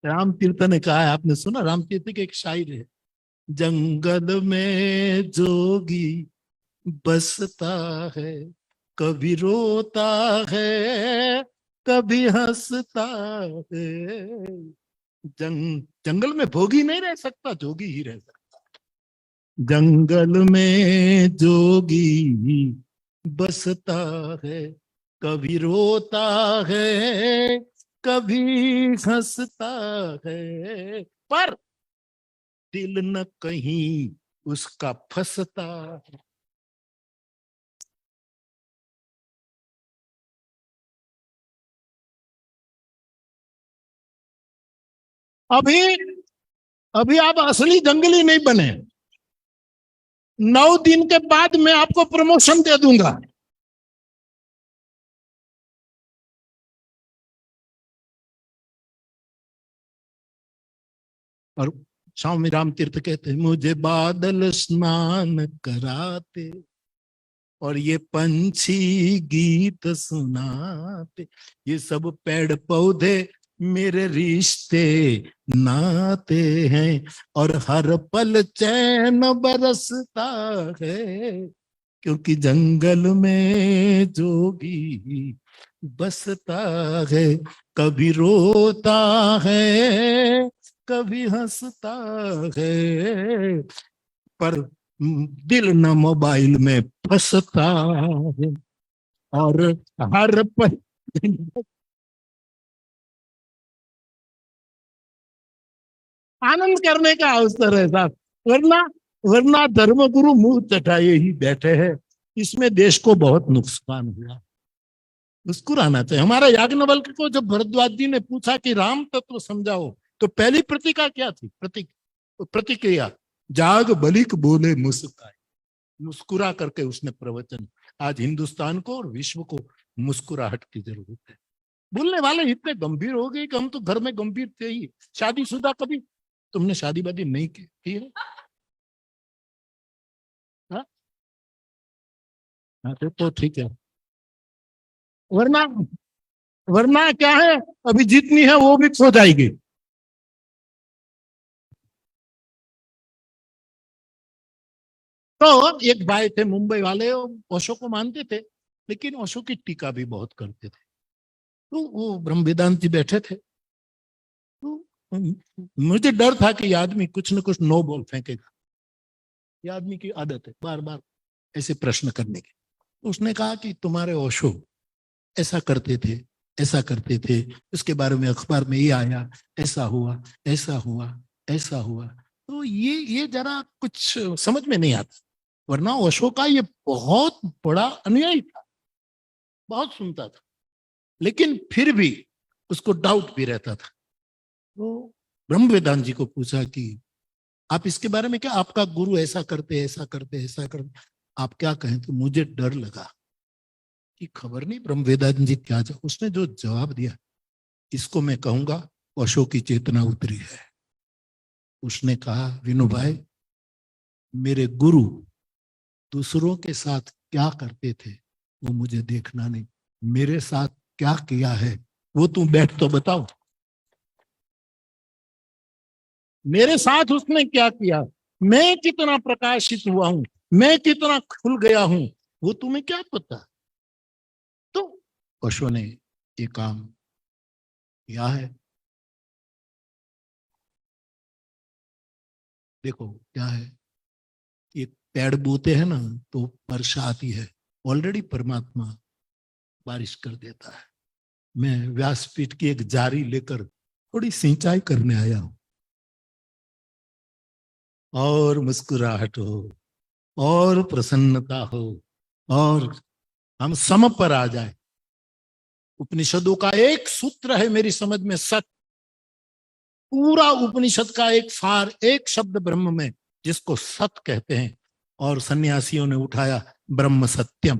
राम तीर्थ ने कहा है, आपने सुना? राम तीर्थ के एक शायर है, जंगल में जोगी बसता है, कभी रोता है कभी हंसता है। जंगल में भोगी नहीं रह सकता, जोगी ही रह सकता। जंगल में जोगी बसता है, कभी रोता है कभी हंसता है, पर दिल न कहीं उसका फंसता है। अभी अभी आप असली जंगली नहीं बने, 9 दिन के बाद मैं आपको प्रमोशन दे दूंगा। और स्वामी राम तीर्थ कहते हैं, मुझे बादल स्नान कराते और ये पंछी गीत सुनाते, ये सब पेड़ पौधे मेरे रिश्ते नाते हैं, और हर पल चैन बरसता है, क्योंकि जंगल में जोगी बसता है, कभी रोता है कभी हंसता है, पर दिल न मोबाइल में फंसता है, और हर पल आनंद करने का अवसर है साहब। वरना वरना धर्मगुरु मुंह चटाए ही बैठे हैं, इसमें देश को बहुत नुकसान हुआ। मुस्कुराना चाहिए। हमारा याज्ञवल्क्य को जब भरद्वाज जी ने पूछा कि राम तत्व समझाओ, तो पहली प्रतिक्रिया क्या थी? प्रतिक्रिया, जाग बलिक बोले मुस्काए। मुस्कुरा करके उसने प्रवचन। आज हिंदुस्तान को और विश्व को मुस्कुराहट की जरूरत है। बोलने वाले इतने गंभीर हो गए कि हम तो घर में गंभीर थे ही। शादीशुदा कभी तुमने शादी वादी नहीं की है? हाँ? हाँ, तो ठीक है। वरना वरना क्या है, अभी जितनी है वो भी खो जाएगी। तो एक भाई थे मुंबई वाले, ओशो को मानते थे, लेकिन ओशो की टीका भी बहुत करते थे। तो वो ब्रह्म वेदांत जी बैठे थे, तो मुझे डर था कि ये आदमी कुछ न कुछ नो बोल फेंकेगा। ये आदमी की आदत है बार बार ऐसे प्रश्न करने की। उसने कहा कि तुम्हारे ओशो ऐसा करते थे, ऐसा करते थे, उसके बारे में अखबार में ये आया, ऐसा हुआ, ऐसा हुआ, ऐसा हुआ। तो ये जरा कुछ समझ में नहीं आता। वरना ओशो का ये बहुत बड़ा अनुयायी था, बहुत सुनता था, लेकिन फिर भी उसको डाउट भी रहता था। तो ब्रह्म वेदांत जी को पूछा कि आप इसके बारे में क्या, आपका गुरु ऐसा करते ऐसा करते ऐसा करते, आप क्या कहें? तो मुझे डर लगा कि खबर नहीं ब्रह्म वेदांत जी क्या उसने जो जवाब दिया, इसको मैं कहूंगा ओशो की चेतना उतरी है। उसने कहा, विनू भाई, मेरे गुरु दूसरों के साथ क्या करते थे वो मुझे देखना नहीं, मेरे साथ क्या किया है वो तुम बैठ तो बताओ। मेरे साथ उसने क्या किया, मैं कितना प्रकाशित हुआ हूं, मैं कितना खुल गया हूं, वो तुम्हें क्या पता? तो ओशो ने ये काम किया है। देखो क्या है, ये पेड़ बोते हैं ना तो वर्षा आती है, ऑलरेडी परमात्मा बारिश कर देता है। मैं व्यासपीठ की एक जारी लेकर थोड़ी सिंचाई करने आया हूं, और मुस्कुराहट हो और प्रसन्नता हो और हम सम पर आ जाए। उपनिषदों का एक सूत्र है मेरी समझ में, सत। पूरा उपनिषद का एक सार, एक शब्द ब्रह्म में, जिसको सत कहते हैं, और सन्यासियों ने उठाया ब्रह्म सत्यम,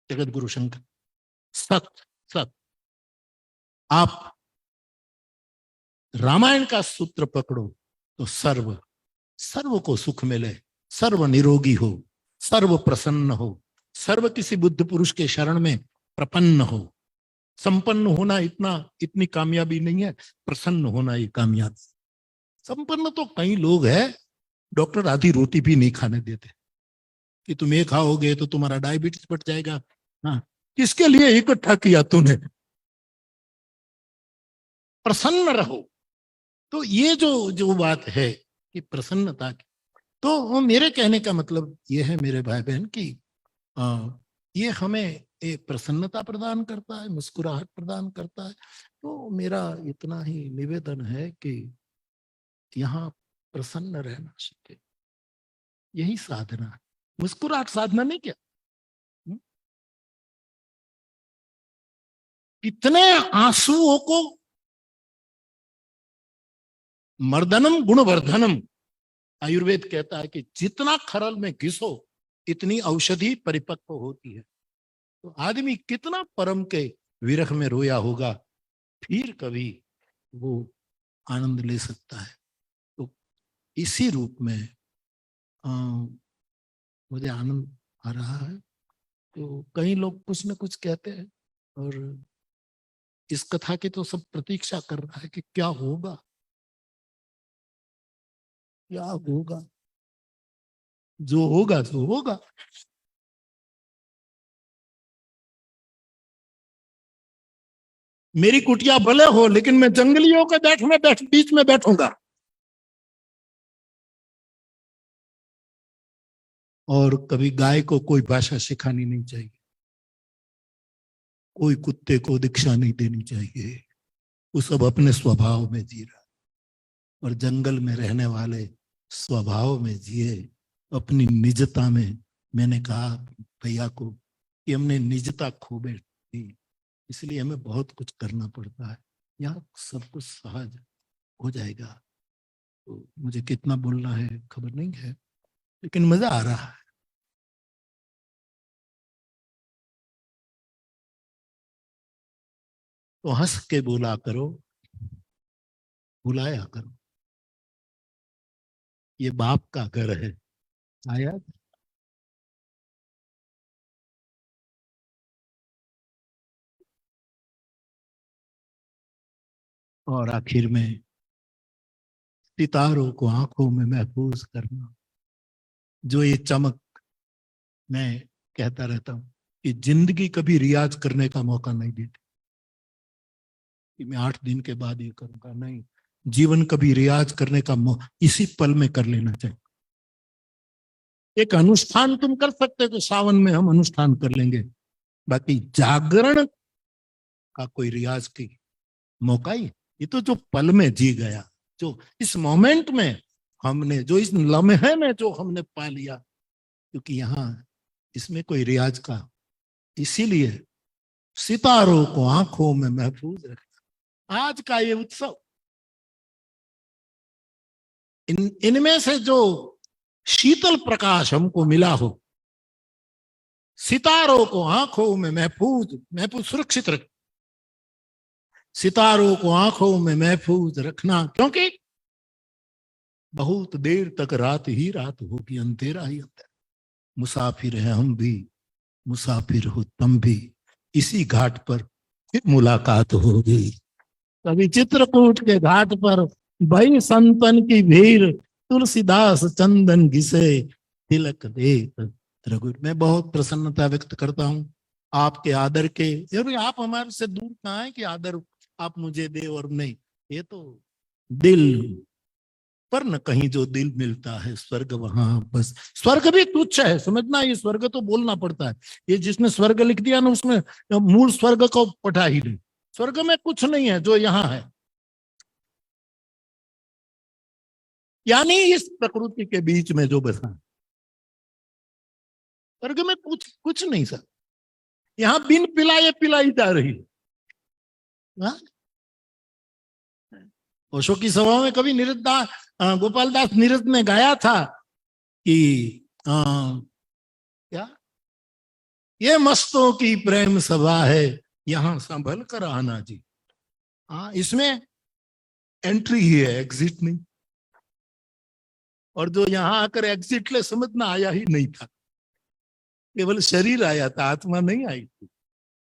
जगत गुरु शंकर। सत सत। आप रामायण का सूत्र पकड़ो तो सर्व, सर्व को सुख मिले, सर्व निरोगी हो, सर्व प्रसन्न हो, सर्व किसी बुद्ध पुरुष के शरण में प्रपन्न हो। संपन्न होना इतनी कामयाबी नहीं है, प्रसन्न होना ये कामयाबी। संपन्न तो कई लोग हैं, डॉक्टर आधी रोटी भी नहीं खाने देते कि तुम ये खाओगे तो तुम्हारा डायबिटीज बढ़ जाएगा। हाँ, किसके लिए इकट्ठा किया तूने? प्रसन्न रहो। तो ये जो जो बात है कि प्रसन्नता की, तो मेरे कहने का मतलब ये है मेरे भाई बहन कि ये हमें एक प्रसन्नता प्रदान करता है, मुस्कुराहट प्रदान करता है। तो मेरा इतना ही निवेदन है कि यहाँ प्रसन्न रहना सीखे, यही साधना है। मुस्कुराहट साधना नहीं क्या? कितने आंसुओं को मर्दनम गुणवर्धनम, आयुर्वेद कहता है कि जितना खरल में घिसो इतनी औषधि परिपक्व होती है। तो आदमी कितना परम के विरह में रोया होगा, फिर कभी वो आनंद ले सकता है। तो इसी रूप में मुझे आनंद आ रहा है। तो कई लोग कुछ न कुछ कहते हैं, और इस कथा की तो सब प्रतीक्षा कर रहा है कि क्या होगा, क्या होगा। जो होगा सो होगा। मेरी कुटिया भले हो, लेकिन मैं जंगलियों के बीच में बैठूंगा। और कभी गाय को कोई भाषा सिखानी नहीं चाहिए, कोई कुत्ते को दीक्षा नहीं देनी चाहिए। वो सब अपने स्वभाव में जी रहा, और जंगल में रहने वाले स्वभाव में जिए, अपनी निजता में। मैंने कहा भैया को कि हमने निजता खो बैठी, इसलिए हमें बहुत कुछ करना पड़ता है। यहाँ सब कुछ सहज हो जाएगा। तो मुझे कितना बोलना है खबर नहीं है, लेकिन मजा आ रहा है। तो हंस के बोला करो, बुलाया करो, ये बाप का घर है। आया। और आखिर में सितारों को आंखों में महफूज करना, जो ये चमक, मैं कहता रहता हूं कि जिंदगी कभी रियाज करने का मौका नहीं देती कि मैं 8 दिन के बाद ये करूंगा, नहीं। जीवन कभी रियाज करने का इसी पल में कर लेना चाहिए। एक अनुष्ठान तुम कर सकते हो, तो सावन में हम अनुष्ठान कर लेंगे, बाकी जागरण का कोई रियाज की मौका ही, ये तो जो पल में जी गया, जो इस मोमेंट में हमने, जो इस लम्हे में जो हमने पा लिया, क्योंकि यहाँ इसमें कोई रियाज का। इसीलिए सितारों को आंखों में महफूज रखना आज का ये उत्सव। इनमें से जो शीतल प्रकाश हमको मिला हो, सितारों को आंखों में महफूज महफूज सुरक्षित रख, सितारों को आंखों में महफूज रखना, क्योंकि बहुत देर तक रात ही रात होगी, अंधेरा ही अंधेरा। मुसाफिर है हम भी, मुसाफिर हो तुम भी, इसी घाट पर फिर मुलाकात होगी। कभी चित्रकूट के घाट पर भई संतन की भीड़, तुलसीदास चंदन घिसे तिलक दे रघुर। मैं बहुत प्रसन्नता व्यक्त करता हूँ आपके आदर के। आप हमारे से दूर कहाँ है कि आदर आप मुझे दे और नहीं, ये तो दिल पर न कहीं जो दिल मिलता है स्वर्ग वहां बस। स्वर्ग भी तुच्छ है, समझना, ये स्वर्ग तो बोलना पड़ता है। ये जिसने स्वर्ग लिख दिया ना, उसमें मूल स्वर्ग को पढ़ा ही नहीं। स्वर्ग में कुछ नहीं है जो यहाँ है, यानी इस प्रकृति के बीच में जो बसा। स्वर्ग में कुछ कुछ नहीं सर, यहाँ बिन पिलाए पिलाई जा रही है। हाँ? ओशो की सभा में कभी गोपाल दास नीरज ने गाया था कि क्या, ये मस्तों की प्रेम सभा है, यहां संभल कर आना जी। हाँ, इसमें एंट्री ही है, एग्जिट नहीं। और जो यहां आकर एग्जिट ले समझ में आया ही नहीं था, केवल शरीर आया था, आत्मा नहीं आई थी।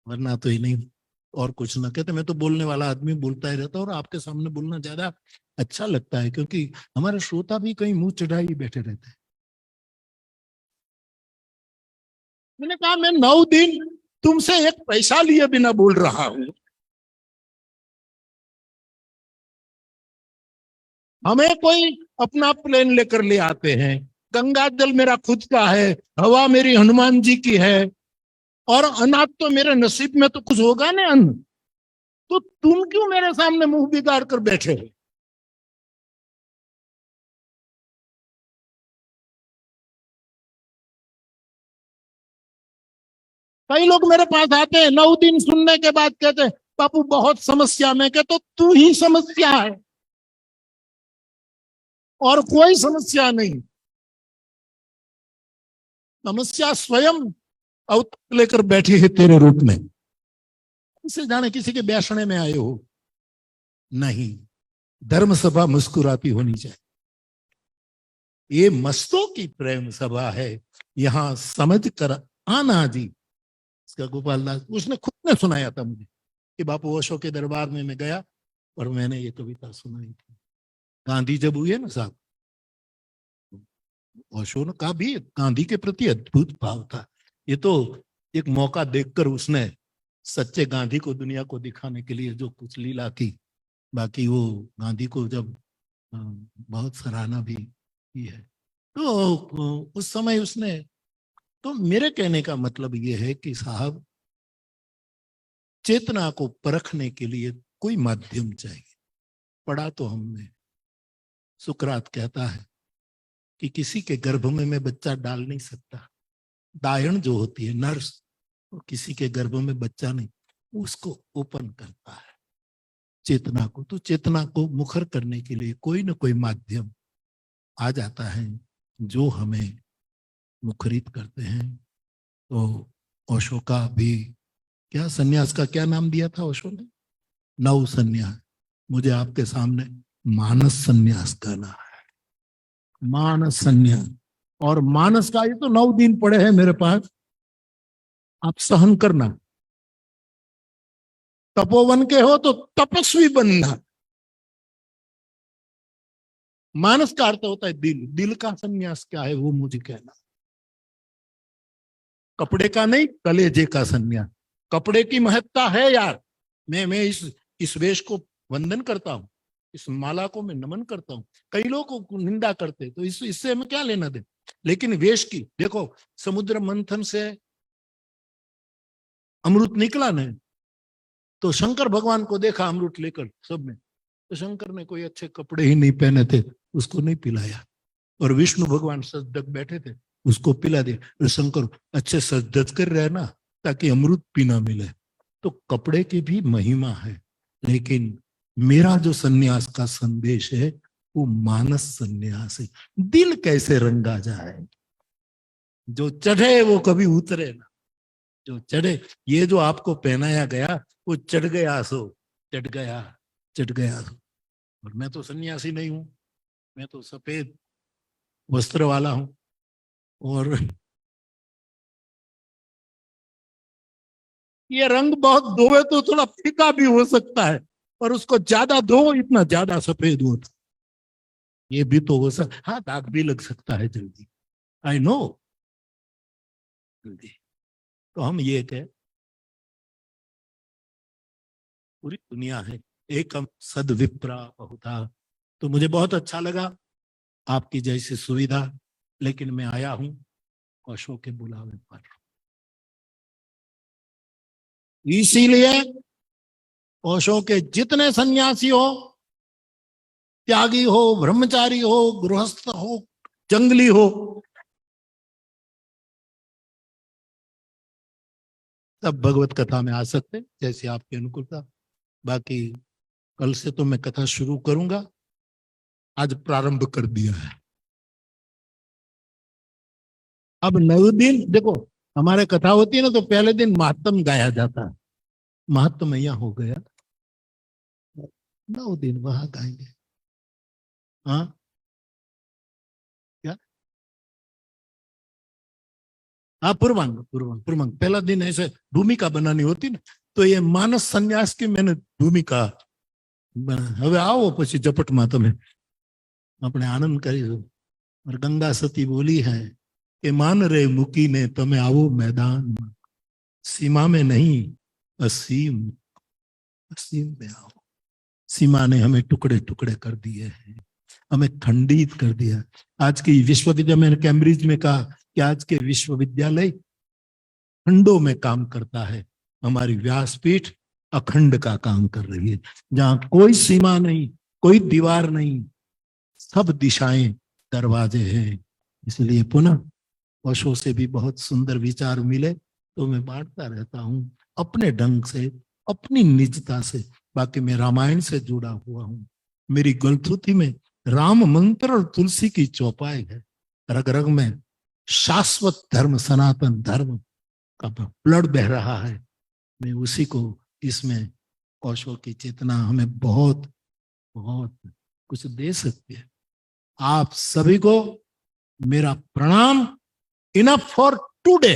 वरना तो ही नहीं और कुछ ना कहते। मैं तो बोलने वाला आदमी बोलता ही रहता, और आपके सामने बोलना ज्यादा अच्छा लगता है, क्योंकि हमारे श्रोता भी कहीं मुंह चढ़ाई बैठे रहते हैं। मैंने कहा मैं 9 दिन तुमसे एक पैसा लिए बिना बोल रहा हूं, हमें कोई अपना प्लेन लेकर ले आते हैं, गंगा जल मेरा खुद का है, हवा मेरी हनुमान जी की है, और अनाज तो मेरे नसीब में तो कुछ होगा ना अन्न, तो तुम क्यों मेरे सामने मुंह बिगाड़ कर बैठे हो? कई लोग मेरे पास आते हैं 9 दिन सुनने के बाद कहते हैं बापू बहुत समस्या में, के तो तू ही समस्या है और कोई समस्या नहीं। समस्या स्वयं अवतार लेकर बैठी है तेरे रूप में। इसे जाने किसी के बैठने में आए हो, नहीं, धर्म सभा मुस्कुराती होनी चाहिए। ये मस्तों की प्रेम सभा है, यहां समझ कर आना जी। इसका गोपाल दास उसने खुद ने सुनाया था मुझे कि बापू ओशो के दरबार में मैं गया और मैंने ये कविता सुनाई थी। गांधी जब हुए ना साहब, ओशो का भी गांधी के प्रति अद्भुत भाव था। ये तो एक मौका देखकर उसने सच्चे गांधी को दुनिया को दिखाने के लिए जो कुछ लीला की, बाकी वो गांधी को जब बहुत सराहना भी की है। तो उस समय उसने, तो मेरे कहने का मतलब ये है कि साहब चेतना को परखने के लिए कोई माध्यम चाहिए। पढ़ा तो हमने, सुकरात कहता है कि किसी के गर्भ में मैं बच्चा डाल नहीं सकता। दायण जो होती है नर्स, वो किसी के गर्भ में बच्चा नहीं, उसको ओपन करता है चेतना को। तो चेतना को मुखर करने के लिए कोई ना कोई माध्यम आ जाता है जो हमें मुखरित करते हैं। तो ओशो का भी क्या सन्यास का क्या नाम दिया था ओशो ने? 9 सन्यास। मुझे आपके सामने मानस सन्यास कहना है, मानस सन्यास। और मानस का ये तो 9 दिन पड़े हैं मेरे पास, आप सहन करना। तपोवन के हो तो तपस्वी बनना। मानस का अर्थ होता है दिल, दिल का सन्यास क्या है वो मुझे कहना। कपड़े का नहीं, कलेजे का सन्यास। कपड़े की महत्ता है यार, मैं इस वेश को वंदन करता हूं, इस माला को मैं नमन करता हूं। कई लोग को निंदा करते तो इससे हमें क्या लेना दे, लेकिन वेश की देखो, समुद्र मंथन से अमृत निकला नहीं, तो शंकर भगवान को देखा अमृत लेकर सब में, तो शंकर ने कोई अच्छे कपड़े ही नहीं पहने थे, उसको नहीं पिलाया। और विष्णु भगवान सजदक बैठे थे, उसको पिला दिया। तो शंकर अच्छे सजदत कर रहे ना ताकि अमृत पीना मिले। तो कपड़े की भी महिमा है, लेकिन मेरा जो सन्यास का संदेश है वो मानस सन्यास है। दिल कैसे रंगा जाए, जो चढ़े वो कभी उतरे ना, जो चढ़े। ये जो आपको पहनाया गया वो चढ़ गया सो चढ़ गया, चढ़ गया सो। और मैं तो सन्यासी नहीं हूं, मैं तो सफेद वस्त्र वाला हूं। और ये रंग बहुत धोए तो थोड़ा फीका भी हो सकता है, और उसको ज्यादा धो इतना ज्यादा सफेद होता, ये भी तो हो सकता। हाँ, दाग भी लग सकता है जल्दी, आई नो, जल्दी। तो हम ये कह, पूरी दुनिया है एकम सदविप्रा बहुधा। तो मुझे बहुत अच्छा लगा आपकी जैसी सुविधा, लेकिन मैं आया हूं अशोक के बुलावे पर, इसीलिए ओशो के जितने सन्यासी हो, त्यागी हो, ब्रह्मचारी हो, गृहस्थ हो, जंगली हो, सब भगवत कथा में आ सकते जैसे आपकी अनुकूलता। बाकी कल से तो मैं कथा शुरू करूंगा, आज प्रारंभ कर दिया है। अब 9 दिन देखो, हमारे कथा होती है ना, तो पहले दिन महात्म गाया जाता है। महात्म यहाँ हो गया, 9 दिन वहां गाएंगे। हाँ क्या? हाँ, पूर्वांग पूर्वांग पूर्वांग पहला दिन ऐसे भूमिका बनानी होती ना, तो ये मानस संन्यास की मैंने भूमिका હવે આવો પછી જપટમાં તમે આપણે આનંદ કરીશું। और गंगा सती बोली है कि मान रे मुकी ने तमे आओ मैदान, सीमा में नहीं असीम, असीम में आओ। सीमा ने हमें टुकड़े टुकड़े कर दिए हैं, हमें खंडित कर दिया। आज की विश्वविद्यालय, मैंने कैम्ब्रिज में कहा कि आज के विश्वविद्यालय खंडों में काम करता है, हमारी व्यासपीठ अखंड का काम कर रही है, जहां कोई सीमा नहीं, कोई दीवार नहीं, सब दिशाएं दरवाजे हैं। इसलिए पुनः ओशो से भी बहुत सुंदर विचार मिले तो मैं बांटता रहता हूं अपने ढंग से, अपनी निजता से। बाकी मैं रामायण से जुड़ा हुआ हूं, मेरी गलथुथी में राम मंत्र और तुलसी की चौपाई है, रग रग में शाश्वत धर्म, सनातन धर्म का ब्लड बह रहा है। मैं उसी को इसमें ओशो की चेतना हमें बहुत बहुत कुछ दे सकती है। आप सभी को मेरा प्रणाम। Enough for today.